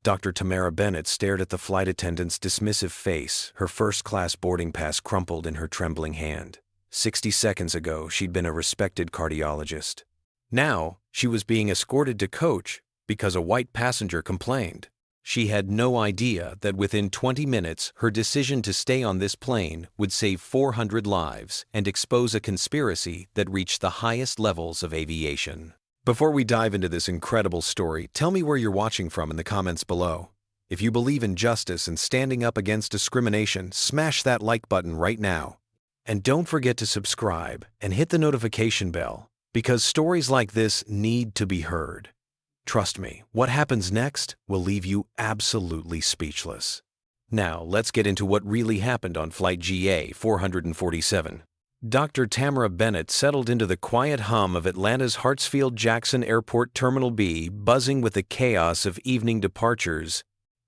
Dr. Tamara Bennett stared at the flight attendant's dismissive face, her first-class boarding pass crumpled in her trembling hand. 60 seconds ago, she'd been a respected cardiologist. Now, she was being escorted to coach because a white passenger complained. She had no idea that within 20 minutes, her decision to stay on this plane would save 400 lives and expose a conspiracy that reached the highest levels of aviation. Before we dive into this incredible story, tell me where you're watching from in the comments below. If you believe in justice and standing up against discrimination, smash that like button right now. And don't forget to subscribe and hit the notification bell, because stories like this need to be heard. Trust me, what happens next will leave you absolutely speechless. Now, let's get into what really happened on Flight GA 447. Dr. Tamara Bennett settled into the quiet hum of Atlanta's Hartsfield-Jackson Airport Terminal B, buzzing with the chaos of evening departures.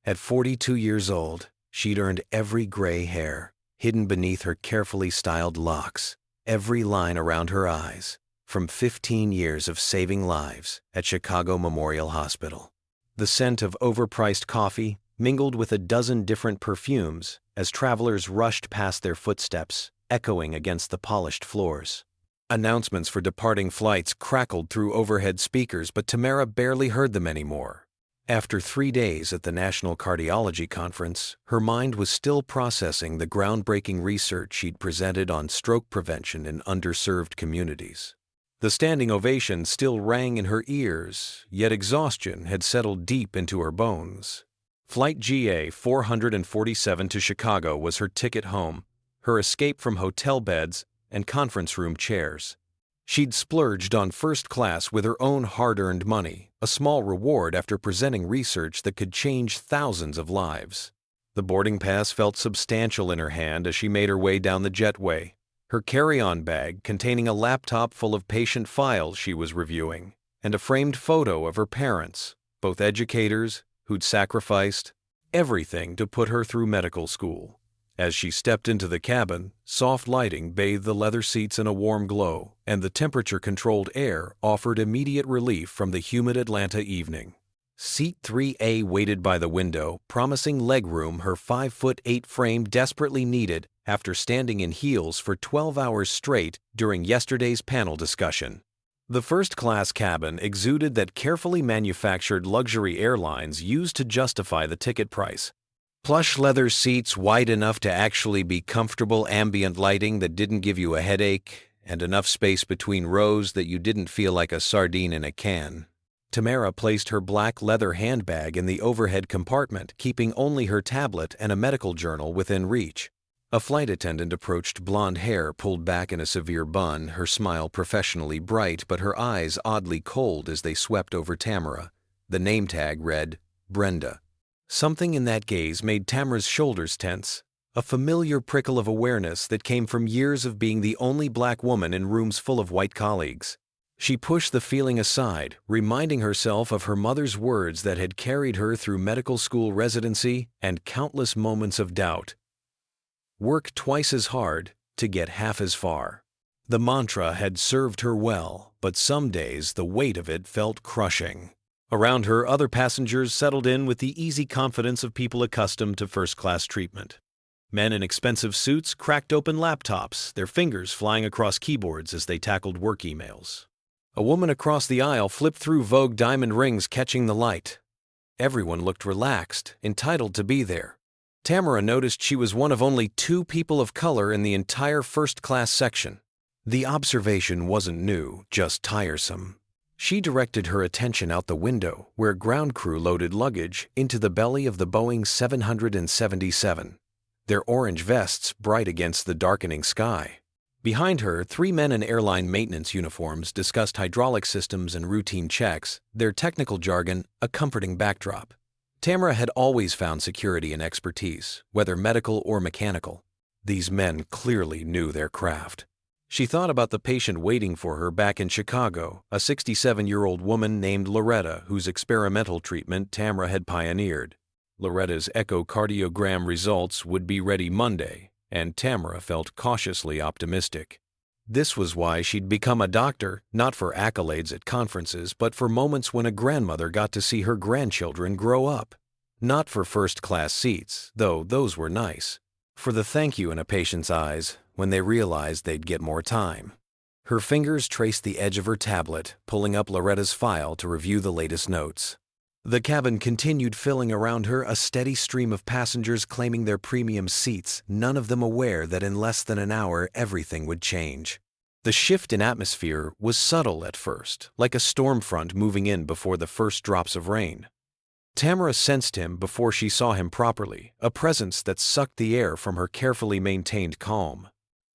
At 42 years old, she'd earned every gray hair, hidden beneath her carefully styled locks, every line around her eyes, from 15 years of saving lives at Chicago Memorial Hospital. The scent of overpriced coffee mingled with a dozen different perfumes as travelers rushed past their footsteps, echoing against the polished floors. Announcements for departing flights crackled through overhead speakers, but Tamara barely heard them anymore. After 3 days at the National Cardiology Conference, her mind was still processing the groundbreaking research she'd presented on stroke prevention in underserved communities. The standing ovation still rang in her ears, yet exhaustion had settled deep into her bones. Flight GA 447 to Chicago was her ticket home, her escape from hotel beds and conference room chairs. She'd splurged on first class with her own hard-earned money, a small reward after presenting research that could change thousands of lives. The boarding pass felt substantial in her hand as she made her way down the jetway, her carry-on bag containing a laptop full of patient files she was reviewing, and a framed photo of her parents, both educators who'd sacrificed everything to put her through medical school. As she stepped into the cabin, soft lighting bathed the leather seats in a warm glow, and the temperature-controlled air offered immediate relief from the humid Atlanta evening. Seat 3A waited by the window, promising legroom her 5'8" frame desperately needed after standing in heels for 12 hours straight during yesterday's panel discussion. The first-class cabin exuded that carefully manufactured luxury airlines used to justify the ticket price. Plush leather seats wide enough to actually be comfortable, ambient lighting that didn't give you a headache, and enough space between rows that you didn't feel like a sardine in a can. Tamara placed her black leather handbag in the overhead compartment, keeping only her tablet and a medical journal within reach. A flight attendant approached, blonde hair pulled back in a severe bun, her smile professionally bright but her eyes oddly cold as they swept over Tamara. The name tag read, Brenda. Something in that gaze made Tamara's shoulders tense, a familiar prickle of awareness that came from years of being the only black woman in rooms full of white colleagues. She pushed the feeling aside, reminding herself of her mother's words that had carried her through medical school residency and countless moments of doubt. Work twice as hard to get half as far. The mantra had served her well, but some days the weight of it felt crushing. Around her, other passengers settled in with the easy confidence of people accustomed to first-class treatment. Men in expensive suits cracked open laptops, their fingers flying across keyboards as they tackled work emails. A woman across the aisle flipped through Vogue diamond rings, catching the light. Everyone looked relaxed, entitled to be there. Tamara noticed she was one of only 2 people of color in the entire first-class section. The observation wasn't new, just tiresome. She directed her attention out the window, where ground crew loaded luggage into the belly of the Boeing 777, their orange vests bright against the darkening sky. Behind her, 3 men in airline maintenance uniforms discussed hydraulic systems and routine checks, their technical jargon a comforting backdrop. Tamara had always found security and expertise, whether medical or mechanical. These men clearly knew their craft. She thought about the patient waiting for her back in Chicago, a 67-year-old woman named Loretta, whose experimental treatment Tamara had pioneered. Loretta's echocardiogram results would be ready Monday, and Tamara felt cautiously optimistic. This was why she'd become a doctor, not for accolades at conferences, but for moments when a grandmother got to see her grandchildren grow up. Not for first-class seats, though those were nice. For the thank you in a patient's eyes when they realized they'd get more time. Her fingers traced the edge of her tablet, pulling up Loretta's file to review the latest notes. The cabin continued filling around her, a steady stream of passengers claiming their premium seats, none of them aware that in less than an hour everything would change. The shift in atmosphere was subtle at first, like a storm front moving in before the first drops of rain. Tamara sensed him before she saw him properly, a presence that sucked the air from her carefully maintained calm.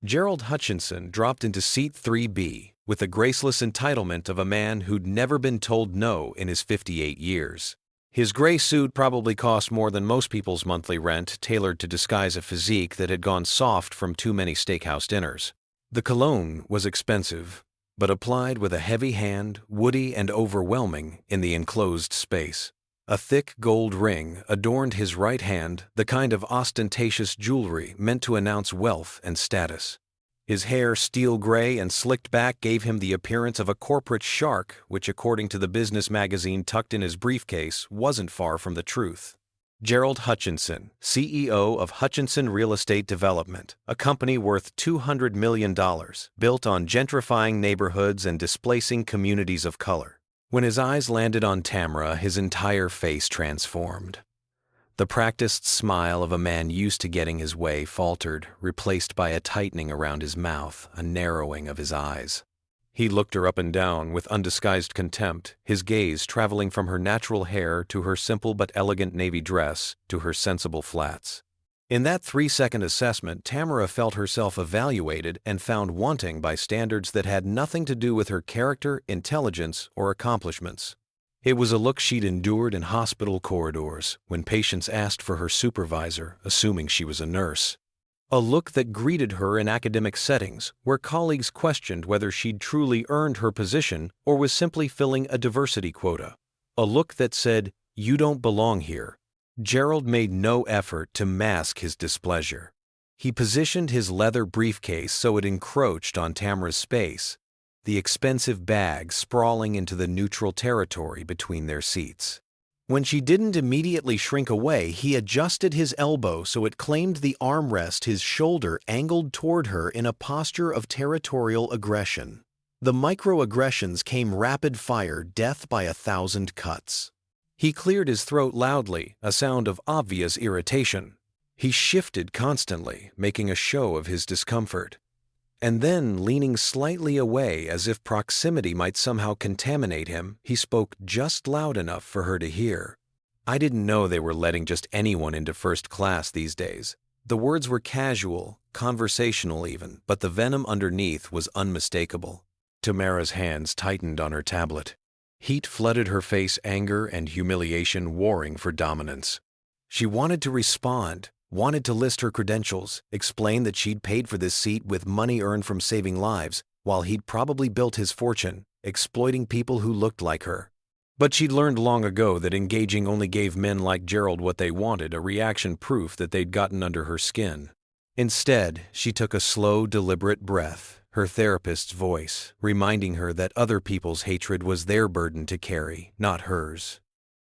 Gerald Hutchinson dropped into seat 3B with the graceless entitlement of a man who'd never been told no in his 58 years. His gray suit probably cost more than most people's monthly rent, tailored to disguise a physique that had gone soft from too many steakhouse dinners. The cologne was expensive, but applied with a heavy hand, woody and overwhelming in the enclosed space. A thick gold ring adorned his right hand, the kind of ostentatious jewelry meant to announce wealth and status. His hair, steel gray and slicked back, gave him the appearance of a corporate shark, which, according to the business magazine tucked in his briefcase, wasn't far from the truth. Gerald Hutchinson, CEO of Hutchinson Real Estate Development, a company worth $200 million, built on gentrifying neighborhoods and displacing communities of color. When his eyes landed on Tamara, his entire face transformed. The practiced smile of a man used to getting his way faltered, replaced by a tightening around his mouth, a narrowing of his eyes. He looked her up and down with undisguised contempt, his gaze traveling from her natural hair to her simple but elegant navy dress to her sensible flats. In that 3-second assessment, Tamara felt herself evaluated and found wanting by standards that had nothing to do with her character, intelligence, or accomplishments. It was a look she'd endured in hospital corridors when patients asked for her supervisor, assuming she was a nurse. A look that greeted her in academic settings where colleagues questioned whether she'd truly earned her position or was simply filling a diversity quota. A look that said, "You don't belong here." Gerald made no effort to mask his displeasure. He positioned his leather briefcase so it encroached on Tamara's space, the expensive bag sprawling into the neutral territory between their seats. When she didn't immediately shrink away, he adjusted his elbow so it claimed the armrest, his shoulder angled toward her in a posture of territorial aggression. The microaggressions came rapid fire, death by 1,000 cuts. He cleared his throat loudly, a sound of obvious irritation. He shifted constantly, making a show of his discomfort. And then, leaning slightly away as if proximity might somehow contaminate him, he spoke just loud enough for her to hear. "I didn't know they were letting just anyone into first class these days." The words were casual, conversational even, but the venom underneath was unmistakable. Tamara's hands tightened on her tablet. Heat flooded her face, anger and humiliation warring for dominance. She wanted to respond, wanted to list her credentials, explain that she'd paid for this seat with money earned from saving lives, while he'd probably built his fortune, exploiting people who looked like her. But she'd learned long ago that engaging only gave men like Gerald what they wanted, a reaction proof that they'd gotten under her skin. Instead, she took a slow, deliberate breath, her therapist's voice, reminding her that other people's hatred was their burden to carry, not hers.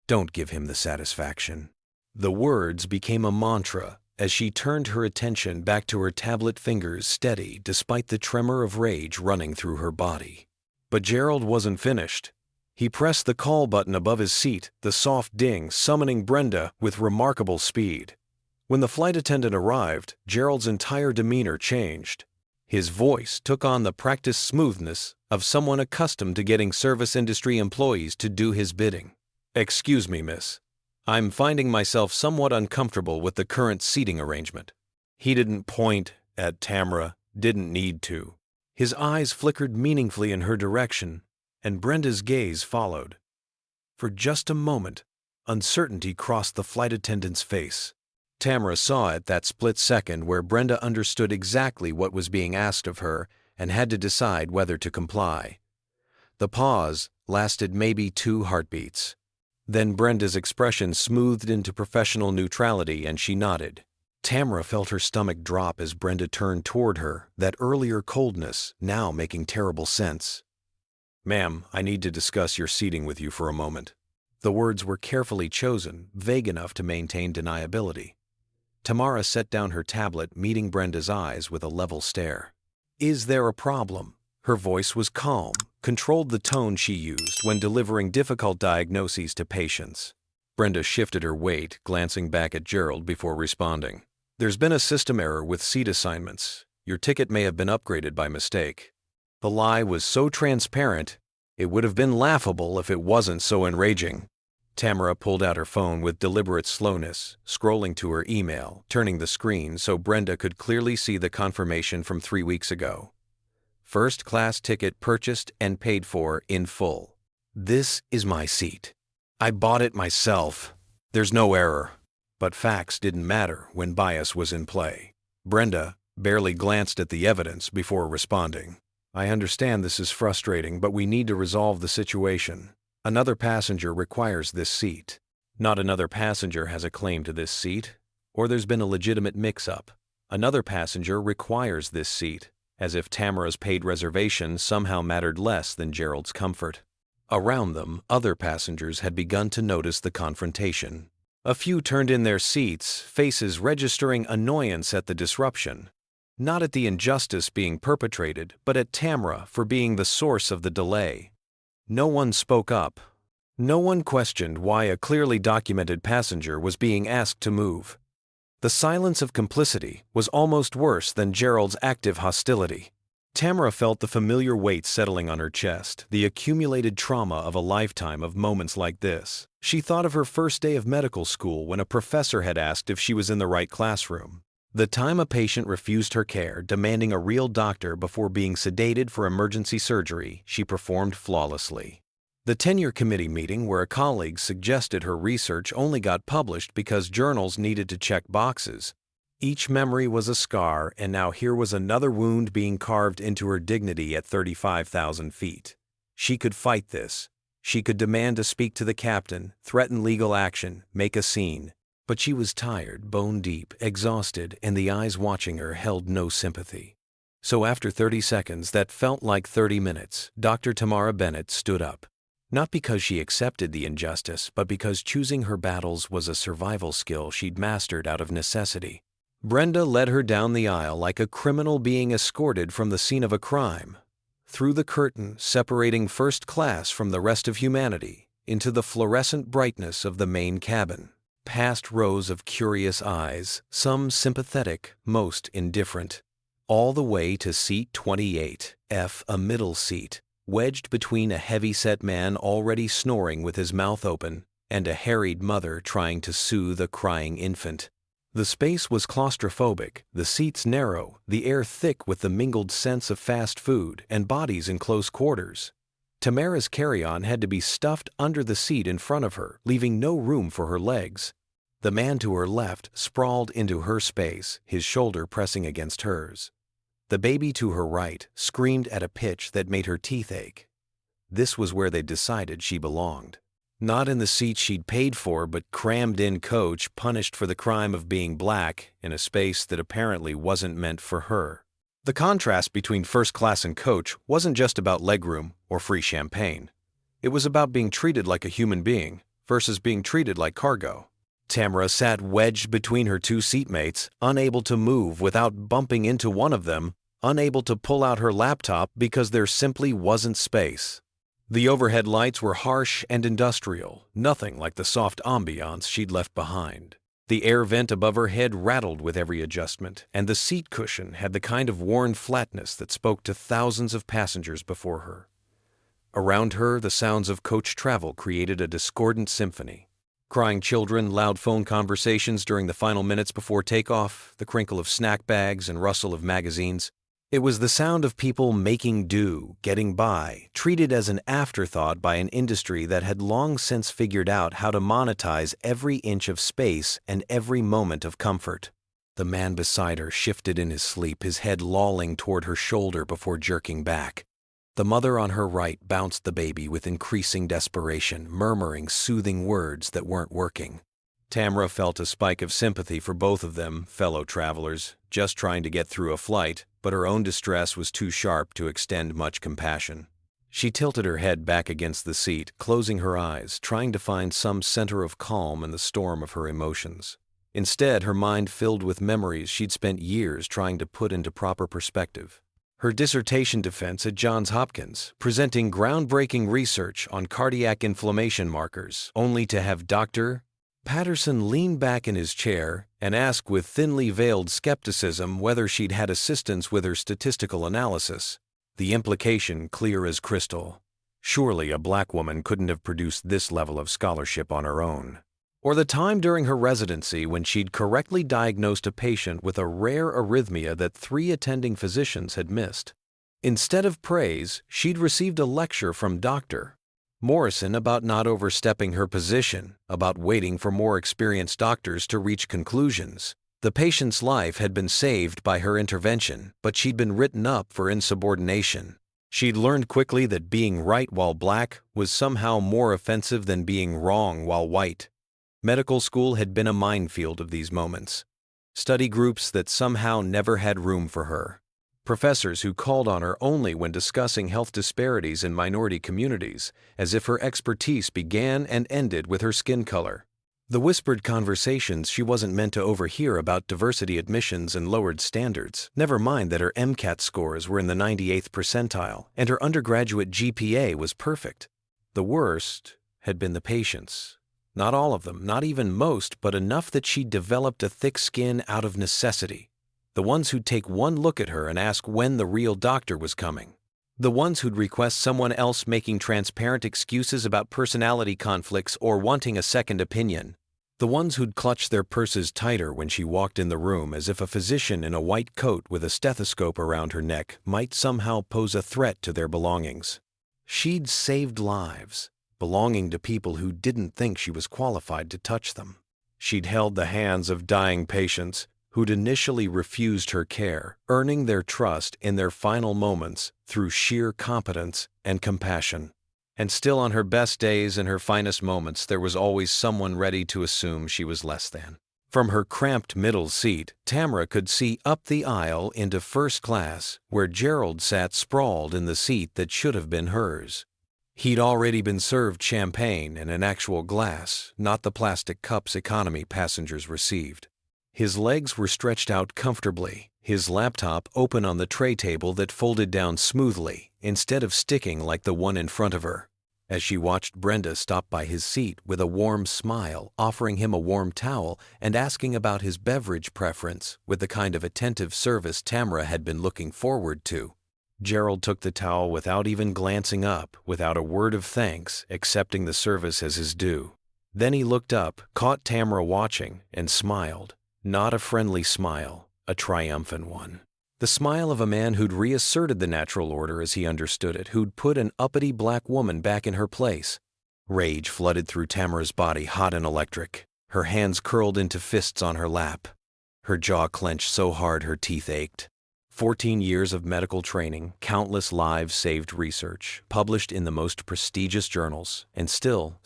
"Don't give him the satisfaction." The words became a mantra as she turned her attention back to her tablet, fingers steady despite the tremor of rage running through her body. But Gerald wasn't finished. He pressed the call button above his seat, the soft ding summoning Brenda with remarkable speed. When the flight attendant arrived, Gerald's entire demeanor changed. His voice took on the practiced smoothness of someone accustomed to getting service industry employees to do his bidding. "Excuse me, miss. I'm finding myself somewhat uncomfortable with the current seating arrangement." He didn't point at Tamara, didn't need to. His eyes flickered meaningfully in her direction, and Brenda's gaze followed. For just a moment, uncertainty crossed the flight attendant's face. Tamara saw at that split second where Brenda understood exactly what was being asked of her and had to decide whether to comply. The pause lasted maybe 2 heartbeats. Then Brenda's expression smoothed into professional neutrality and she nodded. Tamara felt her stomach drop as Brenda turned toward her, that earlier coldness now making terrible sense. "Ma'am, I need to discuss your seating with you for a moment." The words were carefully chosen, vague enough to maintain deniability. Tamara set down her tablet, meeting Brenda's eyes with a level stare. "Is there a problem?" Her voice was calm, controlled the tone she used when delivering difficult diagnoses to patients. Brenda shifted her weight, glancing back at Gerald before responding. "There's been a system error with seat assignments. Your ticket may have been upgraded by mistake." The lie was so transparent, it would have been laughable if it wasn't so enraging. Tamara pulled out her phone with deliberate slowness, scrolling to her email, turning the screen so Brenda could clearly see the confirmation from 3 weeks ago. First-class ticket purchased and paid for in full. "This is my seat. I bought it myself. There's no error." But facts didn't matter when bias was in play. Brenda barely glanced at the evidence before responding. "I understand this is frustrating, but we need to resolve the situation. Another passenger requires this seat. Not another passenger has a claim to this seat, or there's been a legitimate mix-up. Another passenger requires this seat, as if Tamara's paid reservation somehow mattered less than Gerald's comfort." Around them, other passengers had begun to notice the confrontation. A few turned in their seats, faces registering annoyance at the disruption. Not at the injustice being perpetrated, but at Tamara for being the source of the delay. No one spoke up. No one questioned why a clearly documented passenger was being asked to move. The silence of complicity was almost worse than Gerald's active hostility. Tamara felt the familiar weight settling on her chest, the accumulated trauma of a lifetime of moments like this. She thought of her first day of medical school when a professor had asked if she was in the right classroom. The time a patient refused her care, demanding a real doctor before being sedated for emergency surgery, she performed flawlessly. The tenure committee meeting where a colleague suggested her research only got published because journals needed to check boxes. Each memory was a scar, and now here was another wound being carved into her dignity at 35,000 feet. She could fight this. She could demand to speak to the captain, threaten legal action, make a scene. But she was tired, bone-deep, exhausted, and the eyes watching her held no sympathy. So after 30 seconds that felt like 30 minutes, Dr. Tamara Bennett stood up. Not because she accepted the injustice, but because choosing her battles was a survival skill she'd mastered out of necessity. Brenda led her down the aisle like a criminal being escorted from the scene of a crime, through the curtain separating first class from the rest of humanity, into the fluorescent brightness of the main cabin. Past rows of curious eyes, some sympathetic, most indifferent, all the way to seat 28F, a middle seat, wedged between a heavy-set man already snoring with his mouth open and a harried mother trying to soothe a crying infant. The space was claustrophobic, the seats narrow, the air thick with the mingled scents of fast food and bodies in close quarters. Tamara's carry-on had to be stuffed under the seat in front of her, leaving no room for her legs. The man to her left sprawled into her space, his shoulder pressing against hers. The baby to her right screamed at a pitch that made her teeth ache. This was where they decided she belonged. Not in the seat she'd paid for, but crammed-in coach, punished for the crime of being black, in a space that apparently wasn't meant for her. The contrast between first class and coach wasn't just about legroom or free champagne. It was about being treated like a human being versus being treated like cargo. Tamara sat wedged between her two seatmates, unable to move without bumping into one of them, unable to pull out her laptop because there simply wasn't space. The overhead lights were harsh and industrial, nothing like the soft ambiance she'd left behind. The air vent above her head rattled with every adjustment, and the seat cushion had the kind of worn flatness that spoke to thousands of passengers before her. Around her, the sounds of coach travel created a discordant symphony. Crying children, loud phone conversations during the final minutes before takeoff, the crinkle of snack bags and rustle of magazines. It was the sound of people making do, getting by, treated as an afterthought by an industry that had long since figured out how to monetize every inch of space and every moment of comfort. The man beside her shifted in his sleep, his head lolling toward her shoulder before jerking back. The mother on her right bounced the baby with increasing desperation, murmuring soothing words that weren't working. Tamara felt a spike of sympathy for both of them, fellow travelers, just trying to get through a flight, but her own distress was too sharp to extend much compassion. She tilted her head back against the seat, closing her eyes, trying to find some center of calm in the storm of her emotions. Instead, her mind filled with memories she'd spent years trying to put into proper perspective. Her dissertation defense at Johns Hopkins, presenting groundbreaking research on cardiac inflammation markers, only to have Dr. Patterson lean back in his chair and ask with thinly veiled skepticism whether she'd had assistance with her statistical analysis. The implication clear as crystal. Surely a black woman couldn't have produced this level of scholarship on her own. Or the time during her residency when she'd correctly diagnosed a patient with a rare arrhythmia that 3 attending physicians had missed. Instead of praise, she'd received a lecture from Dr. Morrison about not overstepping her position, about waiting for more experienced doctors to reach conclusions. The patient's life had been saved by her intervention, but she'd been written up for insubordination. She'd learned quickly that being right while black was somehow more offensive than being wrong while white. Medical school had been a minefield of these moments. Study groups that somehow never had room for her. Professors who called on her only when discussing health disparities in minority communities, as if her expertise began and ended with her skin color. The whispered conversations she wasn't meant to overhear about diversity admissions and lowered standards, never mind that her MCAT scores were in the 98th percentile and her undergraduate GPA was perfect. The worst had been the patients. Not all of them, not even most, but enough that she'd developed a thick skin out of necessity. The ones who'd take one look at her and ask when the real doctor was coming. The ones who'd request someone else making transparent excuses about personality conflicts or wanting a second opinion. The ones who'd clutch their purses tighter when she walked in the room as if a physician in a white coat with a stethoscope around her neck might somehow pose a threat to their belongings. She'd saved lives, belonging to people who didn't think she was qualified to touch them. She'd held the hands of dying patients who'd initially refused her care, earning their trust in their final moments through sheer competence and compassion. And still on her best days and her finest moments, there was always someone ready to assume she was less than. From her cramped middle seat, Tamara could see up the aisle into first class, where Gerald sat sprawled in the seat that should have been hers. He'd already been served champagne in an actual glass, not the plastic cups economy passengers received. His legs were stretched out comfortably, his laptop open on the tray table that folded down smoothly, instead of sticking like the one in front of her. As she watched Brenda stop by his seat with a warm smile, offering him a warm towel and asking about his beverage preference with the kind of attentive service Tamara had been looking forward to. Gerald took the towel without even glancing up, without a word of thanks, accepting the service as his due. Then he looked up, caught Tamara watching, and smiled. Not a friendly smile, a triumphant one. The smile of a man who'd reasserted the natural order as he understood it, who'd put an uppity black woman back in her place. Rage flooded through Tamara's body, hot and electric. Her hands curled into fists on her lap. Her jaw clenched so hard her teeth ached. 14 years of medical training, countless lives saved research, published in the most prestigious journals, and still,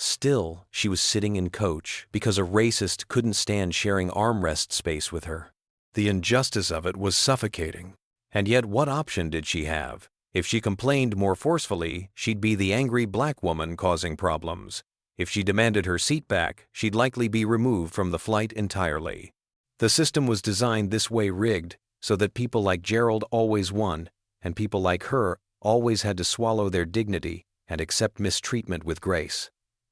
she was sitting in coach because a racist couldn't stand sharing armrest space with her. The injustice of it was suffocating. And yet what option did she have? If she complained more forcefully, she'd be the angry black woman causing problems. If she demanded her seat back, she'd likely be removed from the flight entirely. The system was designed this way, rigged, so that people like Gerald always won, and people like her always had to swallow their dignity and accept mistreatment with grace.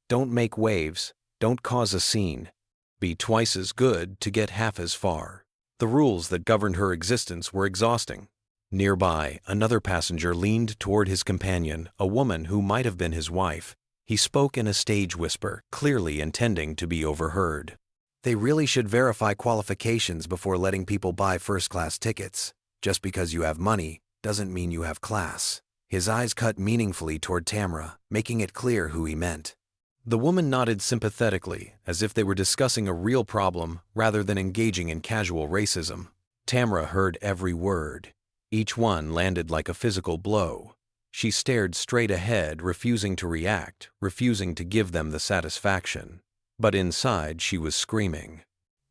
Don't make waves, don't cause a scene. Be twice as good to get half as far. The rules that governed her existence were exhausting. Nearby, another passenger leaned toward his companion, a woman who might have been his wife. He spoke in a stage whisper, clearly intending to be overheard. They really should verify qualifications before letting people buy first-class tickets. Just because you have money doesn't mean you have class. His eyes cut meaningfully toward Tamara, making it clear who he meant. The woman nodded sympathetically, as if they were discussing a real problem rather than engaging in casual racism. Tamara heard every word. Each one landed like a physical blow. She stared straight ahead, refusing to react, refusing to give them the satisfaction. But inside she was screaming.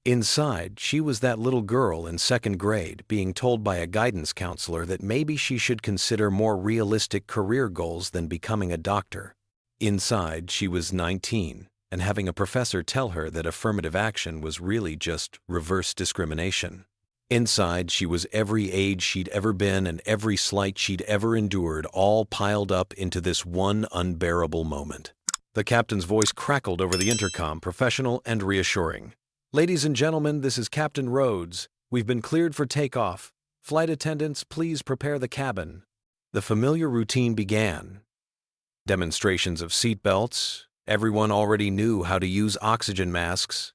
Inside, she was that little girl in second grade being told by a guidance counselor that maybe she should consider more realistic career goals than becoming a doctor. Inside, she was 19, and having a professor tell her that affirmative action was really just reverse discrimination. Inside, she was every age she'd ever been and every slight she'd ever endured, all piled up into this one unbearable moment. The captain's voice crackled over the intercom, professional and reassuring. "Ladies and gentlemen, this is Captain Rhodes. We've been cleared for takeoff. Flight attendants, please prepare the cabin." The familiar routine began. Demonstrations of seatbelts. Everyone already knew how to use oxygen masks.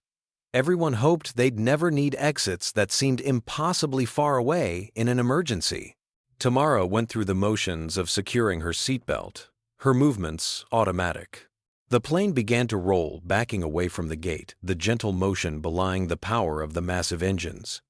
Everyone hoped they'd never need exits that seemed impossibly far away in an emergency. Tamara went through the motions of securing her seatbelt, her movements automatic. The plane began to roll, backing away from the gate, the gentle motion belying the power of the massive engines.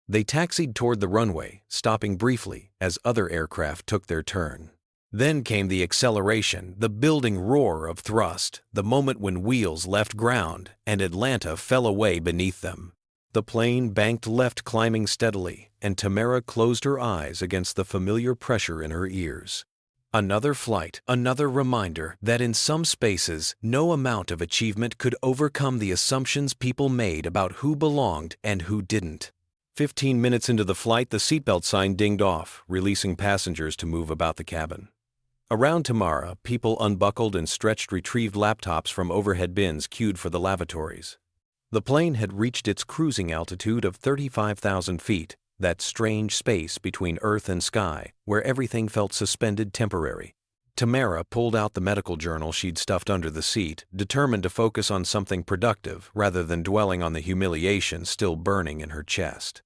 They taxied toward the runway, stopping briefly as other aircraft took their turn. Then came the acceleration, the building roar of thrust, the moment when wheels left ground and Atlanta fell away beneath them. The plane banked left, climbing steadily, and Tamara closed her eyes against the familiar pressure in her ears. Another flight, another reminder that in some spaces, no amount of achievement could overcome the assumptions people made about who belonged and who didn't. 15 minutes into the flight, the seatbelt sign dinged off, releasing passengers to move about the cabin. Around Tamara, people unbuckled and stretched retrieved laptops from overhead bins queued for the lavatories. The plane had reached its cruising altitude of 35,000 feet, that strange space between earth and sky where everything felt suspended temporary. Tamara pulled out the medical journal she'd stuffed under the seat, determined to focus on something productive rather than dwelling on the humiliation still burning in her chest.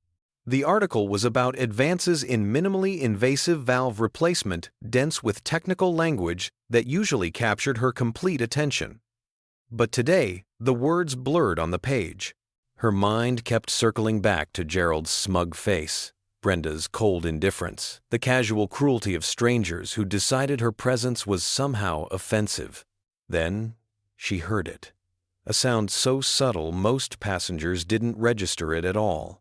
The article was about advances in minimally invasive valve replacement, dense with technical language that usually captured her complete attention. But today, the words blurred on the page. Her mind kept circling back to Gerald's smug face, Brenda's cold indifference, the casual cruelty of strangers who decided her presence was somehow offensive. Then she heard it. A sound so subtle most passengers didn't register it at all.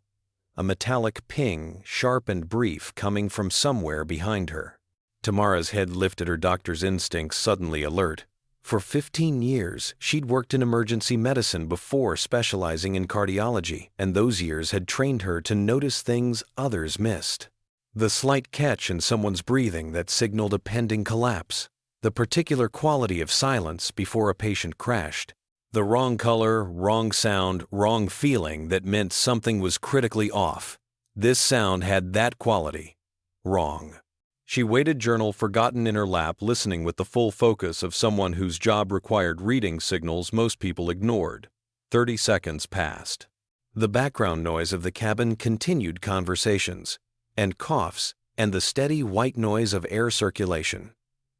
A metallic ping, sharp and brief, coming from somewhere behind her. Tamara's head lifted, her doctor's instincts suddenly alert. For 15 years, she'd worked in emergency medicine before specializing in cardiology, and those years had trained her to notice things others missed. The slight catch in someone's breathing that signaled a pending collapse, the particular quality of silence before a patient crashed, the wrong color, wrong sound, wrong feeling that meant something was critically off. This sound had that quality. Wrong. She weighted journal forgotten in her lap, listening with the full focus of someone whose job required reading signals most people ignored. 30 seconds passed. The background noise of the cabin continued conversations, and coughs, and the steady white noise of air circulation.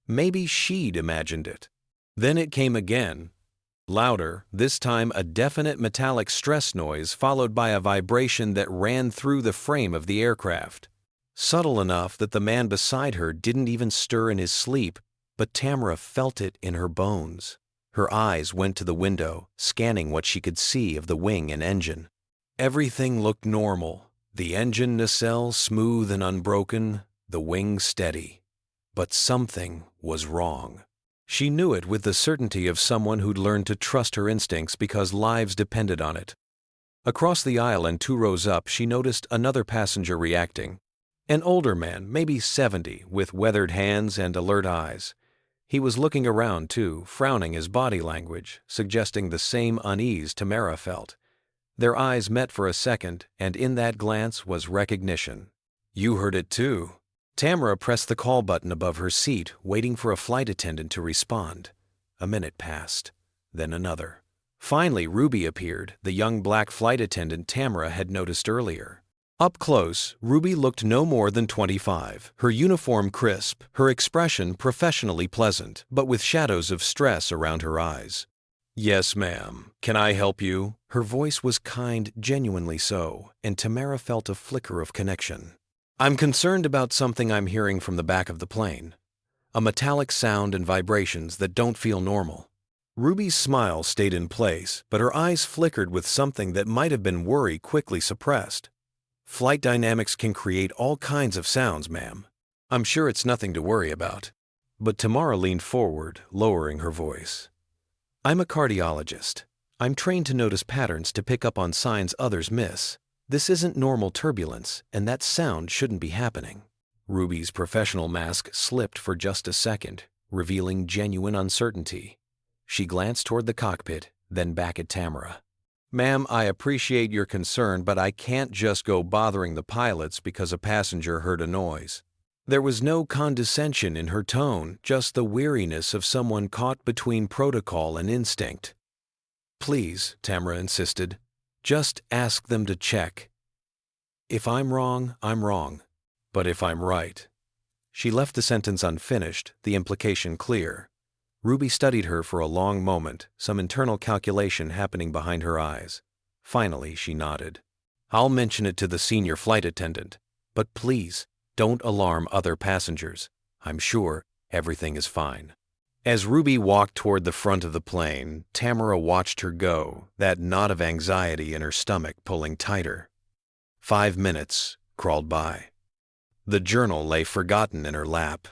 Maybe she'd imagined it. Then it came again. Louder, this time a definite metallic stress noise followed by a vibration that ran through the frame of the aircraft. Subtle enough that the man beside her didn't even stir in his sleep, but Tamara felt it in her bones. Her eyes went to the window, scanning what she could see of the wing and engine. Everything looked normal. The engine nacelle smooth and unbroken, the wing steady. But something was wrong. She knew it with the certainty of someone who'd learned to trust her instincts because lives depended on it. Across the aisle and 2 rows up, she noticed another passenger reacting. An older man, maybe 70, with weathered hands and alert eyes. He was looking around, too, frowning, his body language suggesting the same unease Tamara felt. Their eyes met for a second, and in that glance was recognition. "You heard it, too." Tamara pressed the call button above her seat, waiting for a flight attendant to respond. A minute passed, then another. Finally, Ruby appeared, the young black flight attendant Tamara had noticed earlier. Up close, Ruby looked no more than 25, her uniform crisp, her expression professionally pleasant, but with shadows of stress around her eyes. "Yes, ma'am. Can I help you?" Her voice was kind, genuinely so, and Tamara felt a flicker of connection. "I'm concerned about something I'm hearing from the back of the plane. A metallic sound and vibrations that don't feel normal." Ruby's smile stayed in place, but her eyes flickered with something that might have been worry quickly suppressed. Flight dynamics can create all kinds of sounds, ma'am. I'm sure it's nothing to worry about. But Tamara leaned forward, lowering her voice. I'm a cardiologist. I'm trained to notice patterns to pick up on signs others miss. This isn't normal turbulence, and that sound shouldn't be happening. Ruby's professional mask slipped for just a second, revealing genuine uncertainty. She glanced toward the cockpit, then back at Tamara. Ma'am, I appreciate your concern, but I can't just go bothering the pilots because a passenger heard a noise. There was no condescension in her tone, just the weariness of someone caught between protocol and instinct. Please, Tamara insisted, just ask them to check. If I'm wrong, I'm wrong. But if I'm right. She left the sentence unfinished, the implication clear. Ruby studied her for a long moment, some internal calculation happening behind her eyes. Finally, she nodded. I'll mention it to the senior flight attendant, but please, don't alarm other passengers. I'm sure everything is fine. As Ruby walked toward the front of the plane, Tamara watched her go, that knot of anxiety in her stomach pulling tighter. 5 minutes crawled by. The journal lay forgotten in her lap.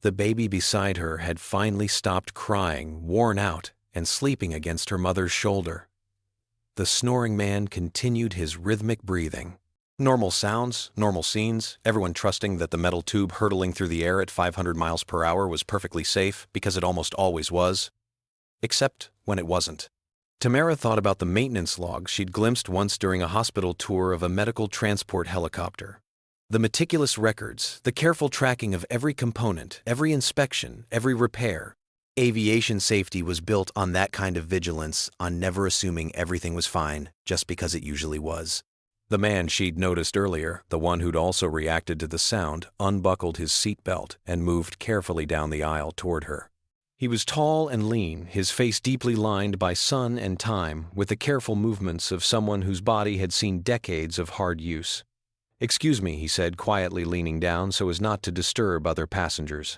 The baby beside her had finally stopped crying, worn out, and sleeping against her mother's shoulder. The snoring man continued his rhythmic breathing. Normal sounds, normal scenes, everyone trusting that the metal tube hurtling through the air at 500 miles per hour was perfectly safe because it almost always was. Except when it wasn't. Tamara thought about the maintenance logs she'd glimpsed once during a hospital tour of a medical transport helicopter. The meticulous records, the careful tracking of every component, every inspection, every repair. Aviation safety was built on that kind of vigilance, on never assuming everything was fine just because it usually was. The man she'd noticed earlier, the one who'd also reacted to the sound, unbuckled his seatbelt and moved carefully down the aisle toward her. He was tall and lean, his face deeply lined by sun and time, with the careful movements of someone whose body had seen decades of hard use. Excuse me, he said, quietly leaning down so as not to disturb other passengers.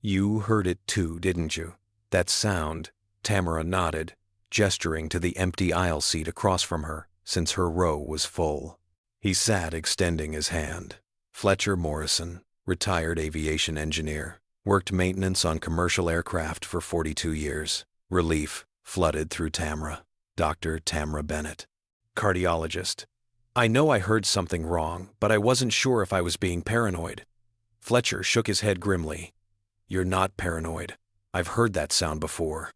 You heard it too, didn't you? That sound. Tamara nodded, gesturing to the empty aisle seat across from her, since her row was full. He sat extending his hand. Fletcher Morrison, retired aviation engineer, worked maintenance on commercial aircraft for 42 years. Relief flooded through Tamara. Dr. Tamara Bennett. Cardiologist. I know I heard something wrong, but I wasn't sure if I was being paranoid. Fletcher shook his head grimly. You're not paranoid. I've heard that sound before.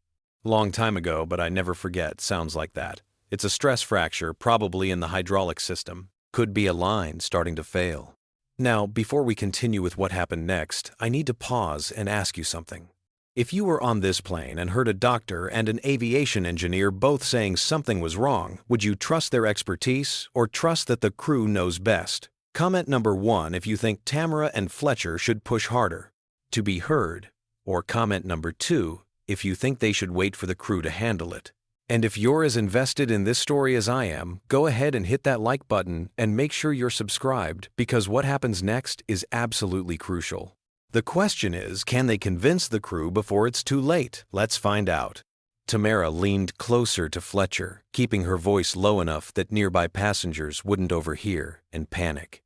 Long time ago, but I never forget sounds like that. It's a stress fracture, probably in the hydraulic system. Could be a line starting to fail. Now, before we continue with what happened next, I need to pause and ask you something. If you were on this plane and heard a doctor and an aviation engineer both saying something was wrong, would you trust their expertise or trust that the crew knows best? Comment number 1 if you think Tamara and Fletcher should push harder to be heard, or comment number 2 if you think they should wait for the crew to handle it. And if you're as invested in this story as I am, go ahead and hit that like button and make sure you're subscribed, because what happens next is absolutely crucial. The question is, can they convince the crew before it's too late? Let's find out. Tamara leaned closer to Fletcher, keeping her voice low enough that nearby passengers wouldn't overhear and panic.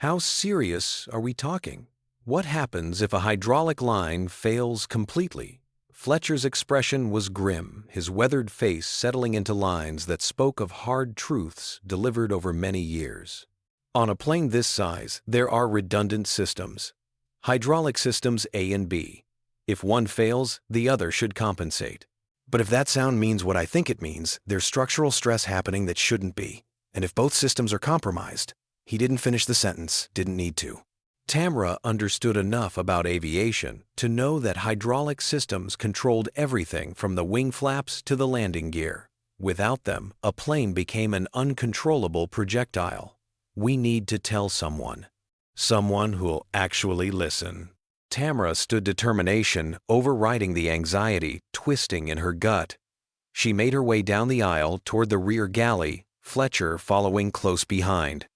How serious are we talking? What happens if a hydraulic line fails completely? Fletcher's expression was grim, his weathered face settling into lines that spoke of hard truths delivered over many years. On a plane this size, there are redundant systems. Hydraulic systems A and B. If one fails, the other should compensate. But if that sound means what I think it means, there's structural stress happening that shouldn't be. And if both systems are compromised, he didn't finish the sentence, didn't need to. Tamara understood enough about aviation to know that hydraulic systems controlled everything from the wing flaps to the landing gear. Without them, a plane became an uncontrollable projectile. We need to tell someone. Someone who'll actually listen. Tamara stood determination, overriding the anxiety, twisting in her gut. She made her way down the aisle toward the rear galley, Fletcher following close behind.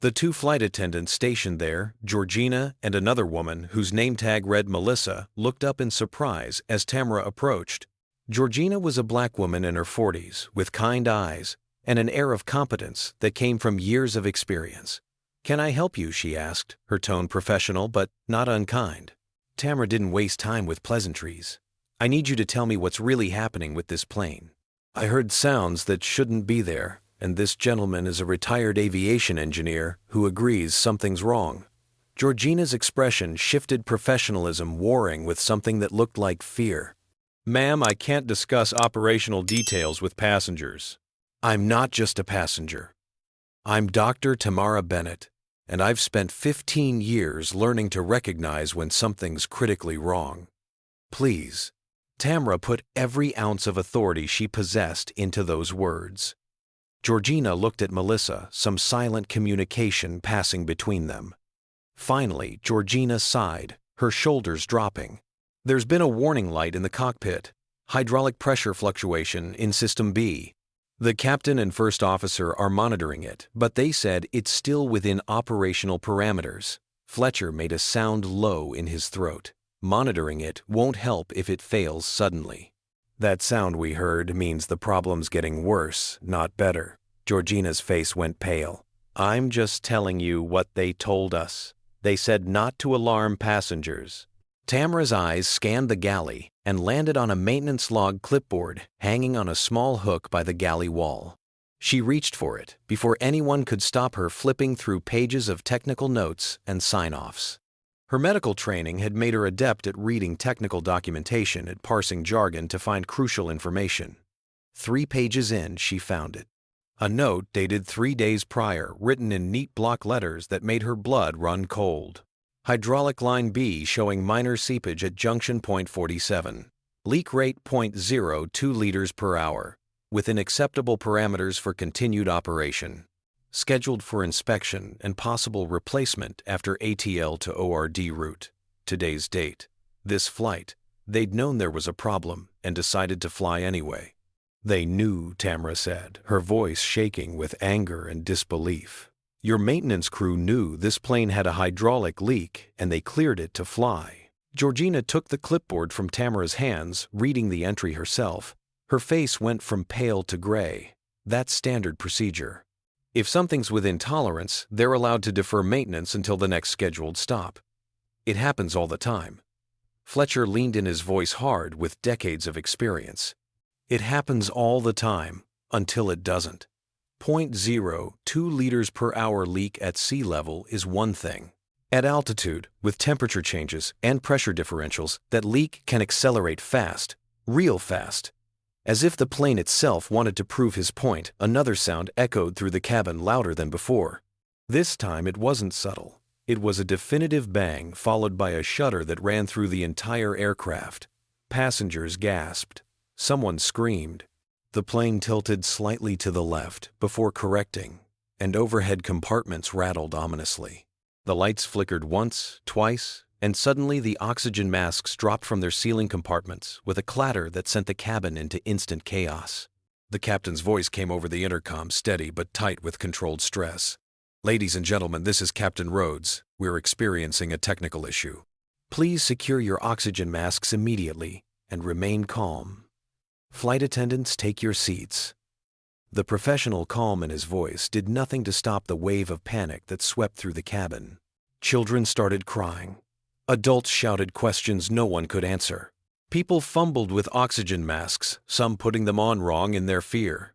The 2 flight attendants stationed there, Georgina and another woman whose name tag read Melissa, looked up in surprise as Tamara approached. Georgina was a black woman in her 40s, with kind eyes and an air of competence that came from years of experience. "Can I help you?" she asked, her tone professional but not unkind. Tamara didn't waste time with pleasantries. "I need you to tell me what's really happening with this plane. I heard sounds that shouldn't be there, and this gentleman is a retired aviation engineer who agrees something's wrong." Georgina's expression shifted, professionalism warring with something that looked like fear. "Ma'am, I can't discuss operational details with passengers." "I'm not just a passenger. I'm Dr. Tamara Bennett, and I've spent 15 years learning to recognize when something's critically wrong. Please." Tamara put every ounce of authority she possessed into those words. Georgina looked at Melissa, some silent communication passing between them. Finally, Georgina sighed, her shoulders dropping. "There's been a warning light in the cockpit. Hydraulic pressure fluctuation in System B. The captain and first officer are monitoring it, but they said it's still within operational parameters." Fletcher made a sound low in his throat. "Monitoring it won't help if it fails suddenly." "That sound we heard means the problem's getting worse, not better." Georgina's face went pale. "I'm just telling you what they told us. They said not to alarm passengers." Tamara's eyes scanned the galley and landed on a maintenance log clipboard hanging on a small hook by the galley wall. She reached for it before anyone could stop her, flipping through pages of technical notes and sign-offs. Her medical training had made her adept at reading technical documentation and parsing jargon to find crucial information. 3 pages in, she found it. A note dated 3 days prior, written in neat block letters that made her blood run cold. Hydraulic line B showing minor seepage at junction point 47. Leak rate .02 liters per hour, within acceptable parameters for continued operation. Scheduled for inspection and possible replacement after ATL to ORD route. Today's date. This flight, they'd known there was a problem and decided to fly anyway. "They knew," Tamara said, her voice shaking with anger and disbelief. "Your maintenance crew knew this plane had a hydraulic leak and they cleared it to fly." Georgina took the clipboard from Tamara's hands, reading the entry herself. Her face went from pale to gray. "That's standard procedure. If something's within tolerance, they're allowed to defer maintenance until the next scheduled stop. It happens all the time." Fletcher leaned in, his voice hard with decades of experience. "It happens all the time, until it doesn't. .02 liters per hour leak at sea level is one thing. At altitude, with temperature changes and pressure differentials, that leak can accelerate fast, real fast." As if the plane itself wanted to prove his point, another sound echoed through the cabin louder than before. This time it wasn't subtle. It was a definitive bang followed by a shudder that ran through the entire aircraft. Passengers gasped. Someone screamed. The plane tilted slightly to the left before correcting, and overhead compartments rattled ominously. The lights flickered once, twice, and suddenly the oxygen masks dropped from their ceiling compartments with a clatter that sent the cabin into instant chaos. The captain's voice came over the intercom, steady but tight with controlled stress. "Ladies and gentlemen, this is Captain Rhodes. We're experiencing a technical issue. Please secure your oxygen masks immediately and remain calm. Flight attendants, take your seats." The professional calm in his voice did nothing to stop the wave of panic that swept through the cabin. Children started crying. Adults shouted questions no one could answer. People fumbled with oxygen masks, some putting them on wrong in their fear.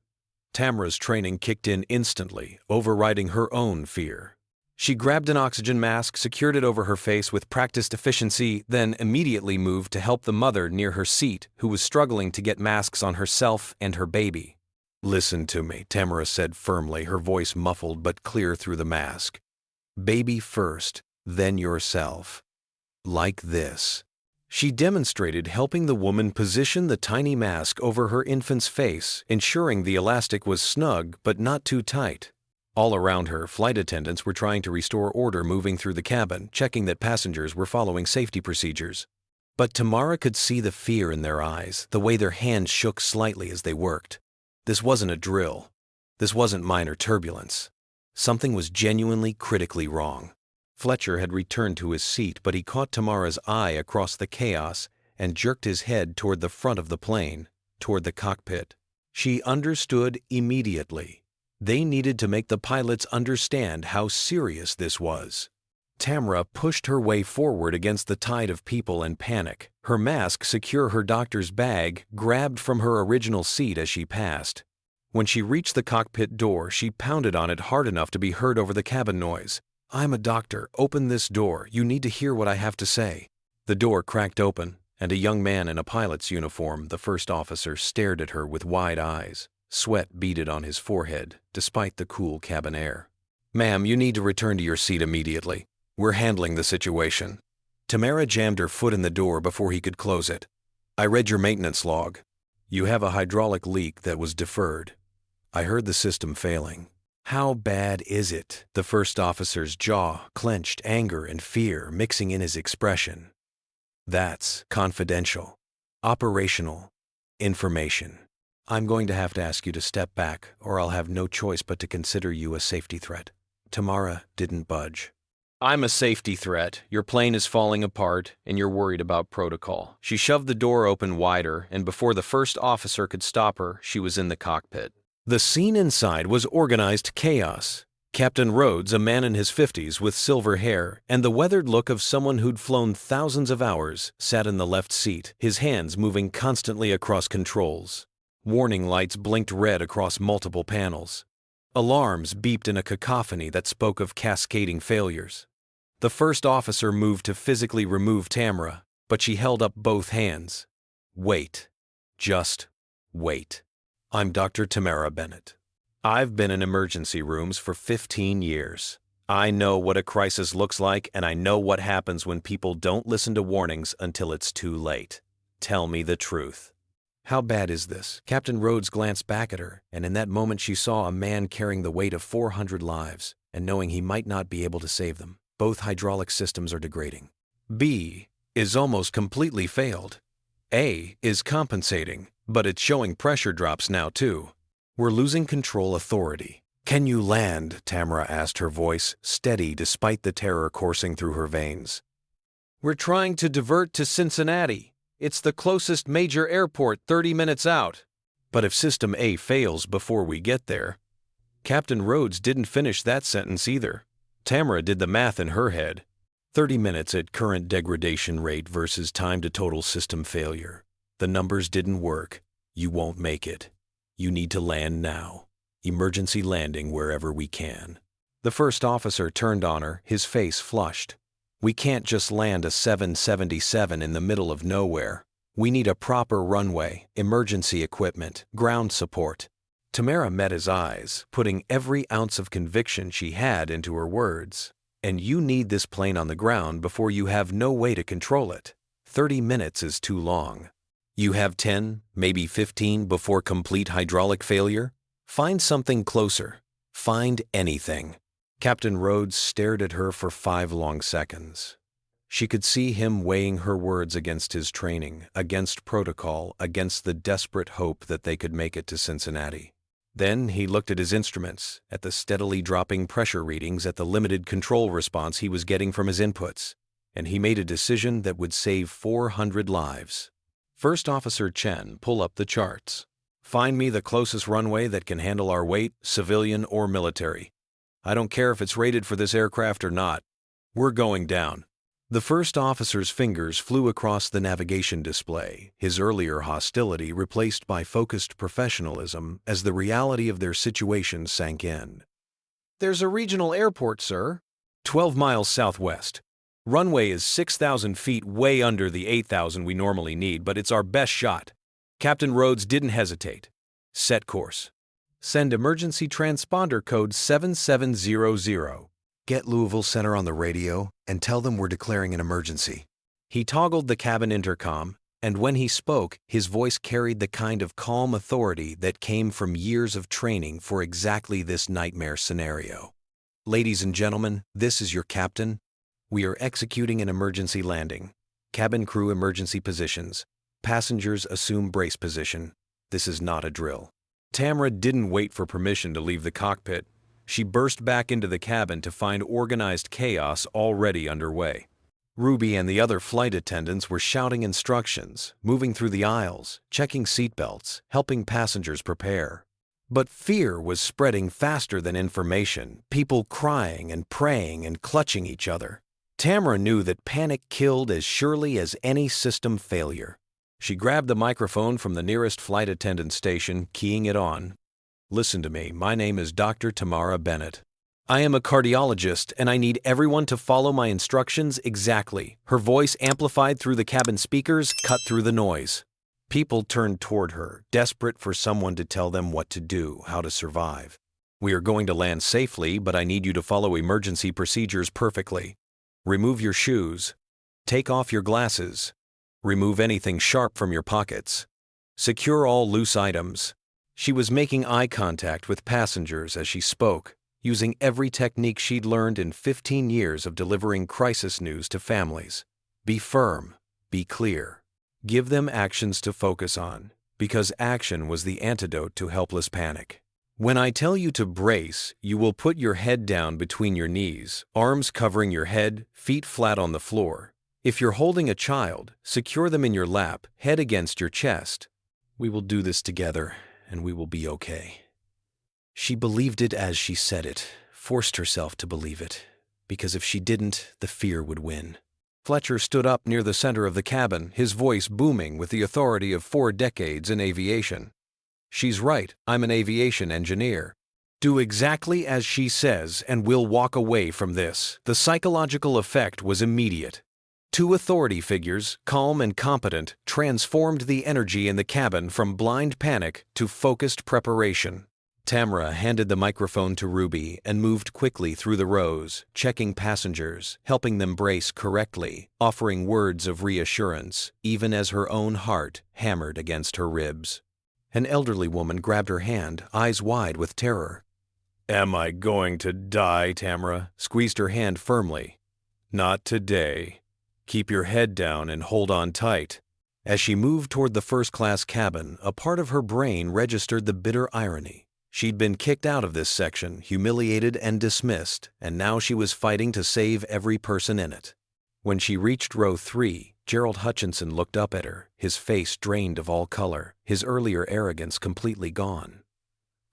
Tamara's training kicked in instantly, overriding her own fear. She grabbed an oxygen mask, secured it over her face with practiced efficiency, then immediately moved to help the mother near her seat who was struggling to get masks on herself and her baby. "Listen to me," Tamara said firmly, her voice muffled but clear through the mask. "Baby first, then yourself. Like this." She demonstrated, helping the woman position the tiny mask over her infant's face, ensuring the elastic was snug but not too tight. All around her, flight attendants were trying to restore order, moving through the cabin, checking that passengers were following safety procedures. But Tamara could see the fear in their eyes, the way their hands shook slightly as they worked. This wasn't a drill. This wasn't minor turbulence. Something was genuinely critically wrong. Fletcher had returned to his seat, but he caught Tamara's eye across the chaos and jerked his head toward the front of the plane. toward the cockpit. She understood immediately. They needed to make the pilots understand how serious this was. Tamara pushed her way forward against the tide of people and panic, her mask secure her doctor's bag grabbed from her original seat as she passed. When she reached the cockpit door, she pounded on it hard enough to be heard over the cabin noise. "I'm a doctor. Open this door. You need to hear what I have to say." The door cracked open, and a young man in a pilot's uniform, the first officer, stared at her with wide eyes. Sweat beaded on his forehead, despite the cool cabin air. "Ma'am, you need to return to your seat immediately. We're handling the situation." Tamara jammed her foot in the door before he could close it. "I read your maintenance log. You have a hydraulic leak that was deferred. I heard the system failing." "How bad is it?" The first officer's jaw clenched, anger and fear mixing in his expression. "That's confidential, operational information. I'm going to have to ask you to step back, or I'll have no choice but to consider you a safety threat." Tamara didn't budge. "I'm a safety threat. Your plane is falling apart, and you're worried about protocol." She shoved the door open wider, and before the first officer could stop her, she was in the cockpit. The scene inside was organized chaos. Captain Rhodes, a man in his 50s with silver hair and the weathered look of someone who'd flown thousands of hours, sat in the left seat, his hands moving constantly across controls. Warning lights blinked red across multiple panels. Alarms beeped in a cacophony that spoke of cascading failures. The first officer moved to physically remove Tamara, but she held up both hands. "Wait. Just wait. I'm Dr. Tamara Bennett. I've been in emergency rooms for 15 years. I know what a crisis looks like, and I know what happens when people don't listen to warnings until it's too late. Tell me the truth." "How bad is this?" Captain Rhodes glanced back at her, and in that moment she saw a man carrying the weight of 400 lives, and knowing he might not be able to save them. Both hydraulic systems are degrading. B is almost completely failed. A is compensating, but it's showing pressure drops now too. We're losing control authority. "Can you land?" Tamara asked, her voice steady despite the terror coursing through her veins. "We're trying to divert to Cincinnati. It's the closest major airport 30 minutes out." "But if System A fails before we get there..." Captain Rhodes didn't finish that sentence either. Tamara did the math in her head. 30 minutes at current degradation rate versus time to total system failure. The numbers didn't work. You won't make it. You need to land now. Emergency landing wherever we can. The first officer turned on her, his face flushed. "We can't just land a 777 in the middle of nowhere. We need a proper runway, emergency equipment, ground support." Tamara met his eyes, putting every ounce of conviction she had into her words. "And you need this plane on the ground before you have no way to control it. 30 minutes is too long. You have 10, maybe 15 before complete hydraulic failure? Find something closer. Find anything." Captain Rhodes stared at her for 5 long seconds. She could see him weighing her words against his training, against protocol, against the desperate hope that they could make it to Cincinnati. Then he looked at his instruments, at the steadily dropping pressure readings, at the limited control response he was getting from his inputs, and he made a decision that would save 400 lives. "First Officer Chen, pull up the charts. Find me the closest runway that can handle our weight, civilian or military. I don't care if it's rated for this aircraft or not. We're going down." The first officer's fingers flew across the navigation display, his earlier hostility replaced by focused professionalism as the reality of their situation sank in. "There's a regional airport, sir. 12 miles southwest. Runway is 6,000 feet, way under the 8,000 we normally need, but it's our best shot." Captain Rhodes didn't hesitate. "Set course. Send emergency transponder code 7700. Get Louisville Center on the radio and tell them we're declaring an emergency." He toggled the cabin intercom, and when he spoke, his voice carried the kind of calm authority that came from years of training for exactly this nightmare scenario. "Ladies and gentlemen, this is your captain. We are executing an emergency landing. Cabin crew emergency positions. Passengers assume brace position. This is not a drill." Tamara didn't wait for permission to leave the cockpit. She burst back into the cabin to find organized chaos already underway. Ruby and the other flight attendants were shouting instructions, moving through the aisles, checking seatbelts, helping passengers prepare. But fear was spreading faster than information, people crying and praying and clutching each other. Tamara knew that panic killed as surely as any system failure. She grabbed the microphone from the nearest flight attendant station, keying it on. "Listen to me, my name is Dr. Tamara Bennett. I am a cardiologist, and I need everyone to follow my instructions exactly." Her voice, amplified through the cabin speakers, cut through the noise. People turned toward her, desperate for someone to tell them what to do, how to survive. "We are going to land safely, but I need you to follow emergency procedures perfectly. Remove your shoes. Take off your glasses. Remove anything sharp from your pockets. Secure all loose items." She was making eye contact with passengers as she spoke, using every technique she'd learned in 15 years of delivering crisis news to families. Be firm, be clear. Give them actions to focus on, because action was the antidote to helpless panic. "When I tell you to brace, you will put your head down between your knees, arms covering your head, feet flat on the floor. If you're holding a child, secure them in your lap, head against your chest. We will do this together, and we will be okay." She believed it as she said it, forced herself to believe it, because if she didn't, the fear would win. Fletcher stood up near the center of the cabin, his voice booming with the authority of 4 decades in aviation. "She's right, I'm an aviation engineer. Do exactly as she says and we'll walk away from this." The psychological effect was immediate. 2 authority figures, calm and competent, transformed the energy in the cabin from blind panic to focused preparation. Tamara handed the microphone to Ruby and moved quickly through the rows, checking passengers, helping them brace correctly, offering words of reassurance, even as her own heart hammered against her ribs. An elderly woman grabbed her hand, eyes wide with terror. "Am I going to die?" Tamara squeezed her hand firmly. "Not today. Keep your head down and hold on tight." As she moved toward the first-class cabin, a part of her brain registered the bitter irony. She'd been kicked out of this section, humiliated and dismissed, and now she was fighting to save every person in it. When she reached row 3, Gerald Hutchinson looked up at her, his face drained of all color, his earlier arrogance completely gone.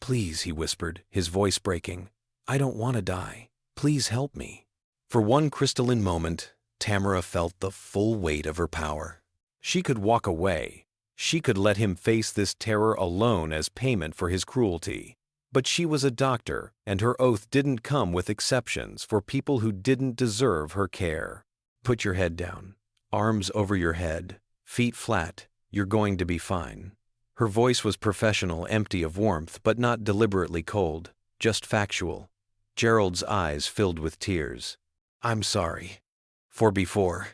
"Please," he whispered, his voice breaking. "I don't want to die. Please help me." For one crystalline moment, Tamara felt the full weight of her power. She could walk away. She could let him face this terror alone as payment for his cruelty. But she was a doctor, and her oath didn't come with exceptions for people who didn't deserve her care. "Put your head down, arms over your head, feet flat. You're going to be fine." Her voice was professional, empty of warmth, but not deliberately cold, just factual. Gerald's eyes filled with tears. "I'm sorry. For before.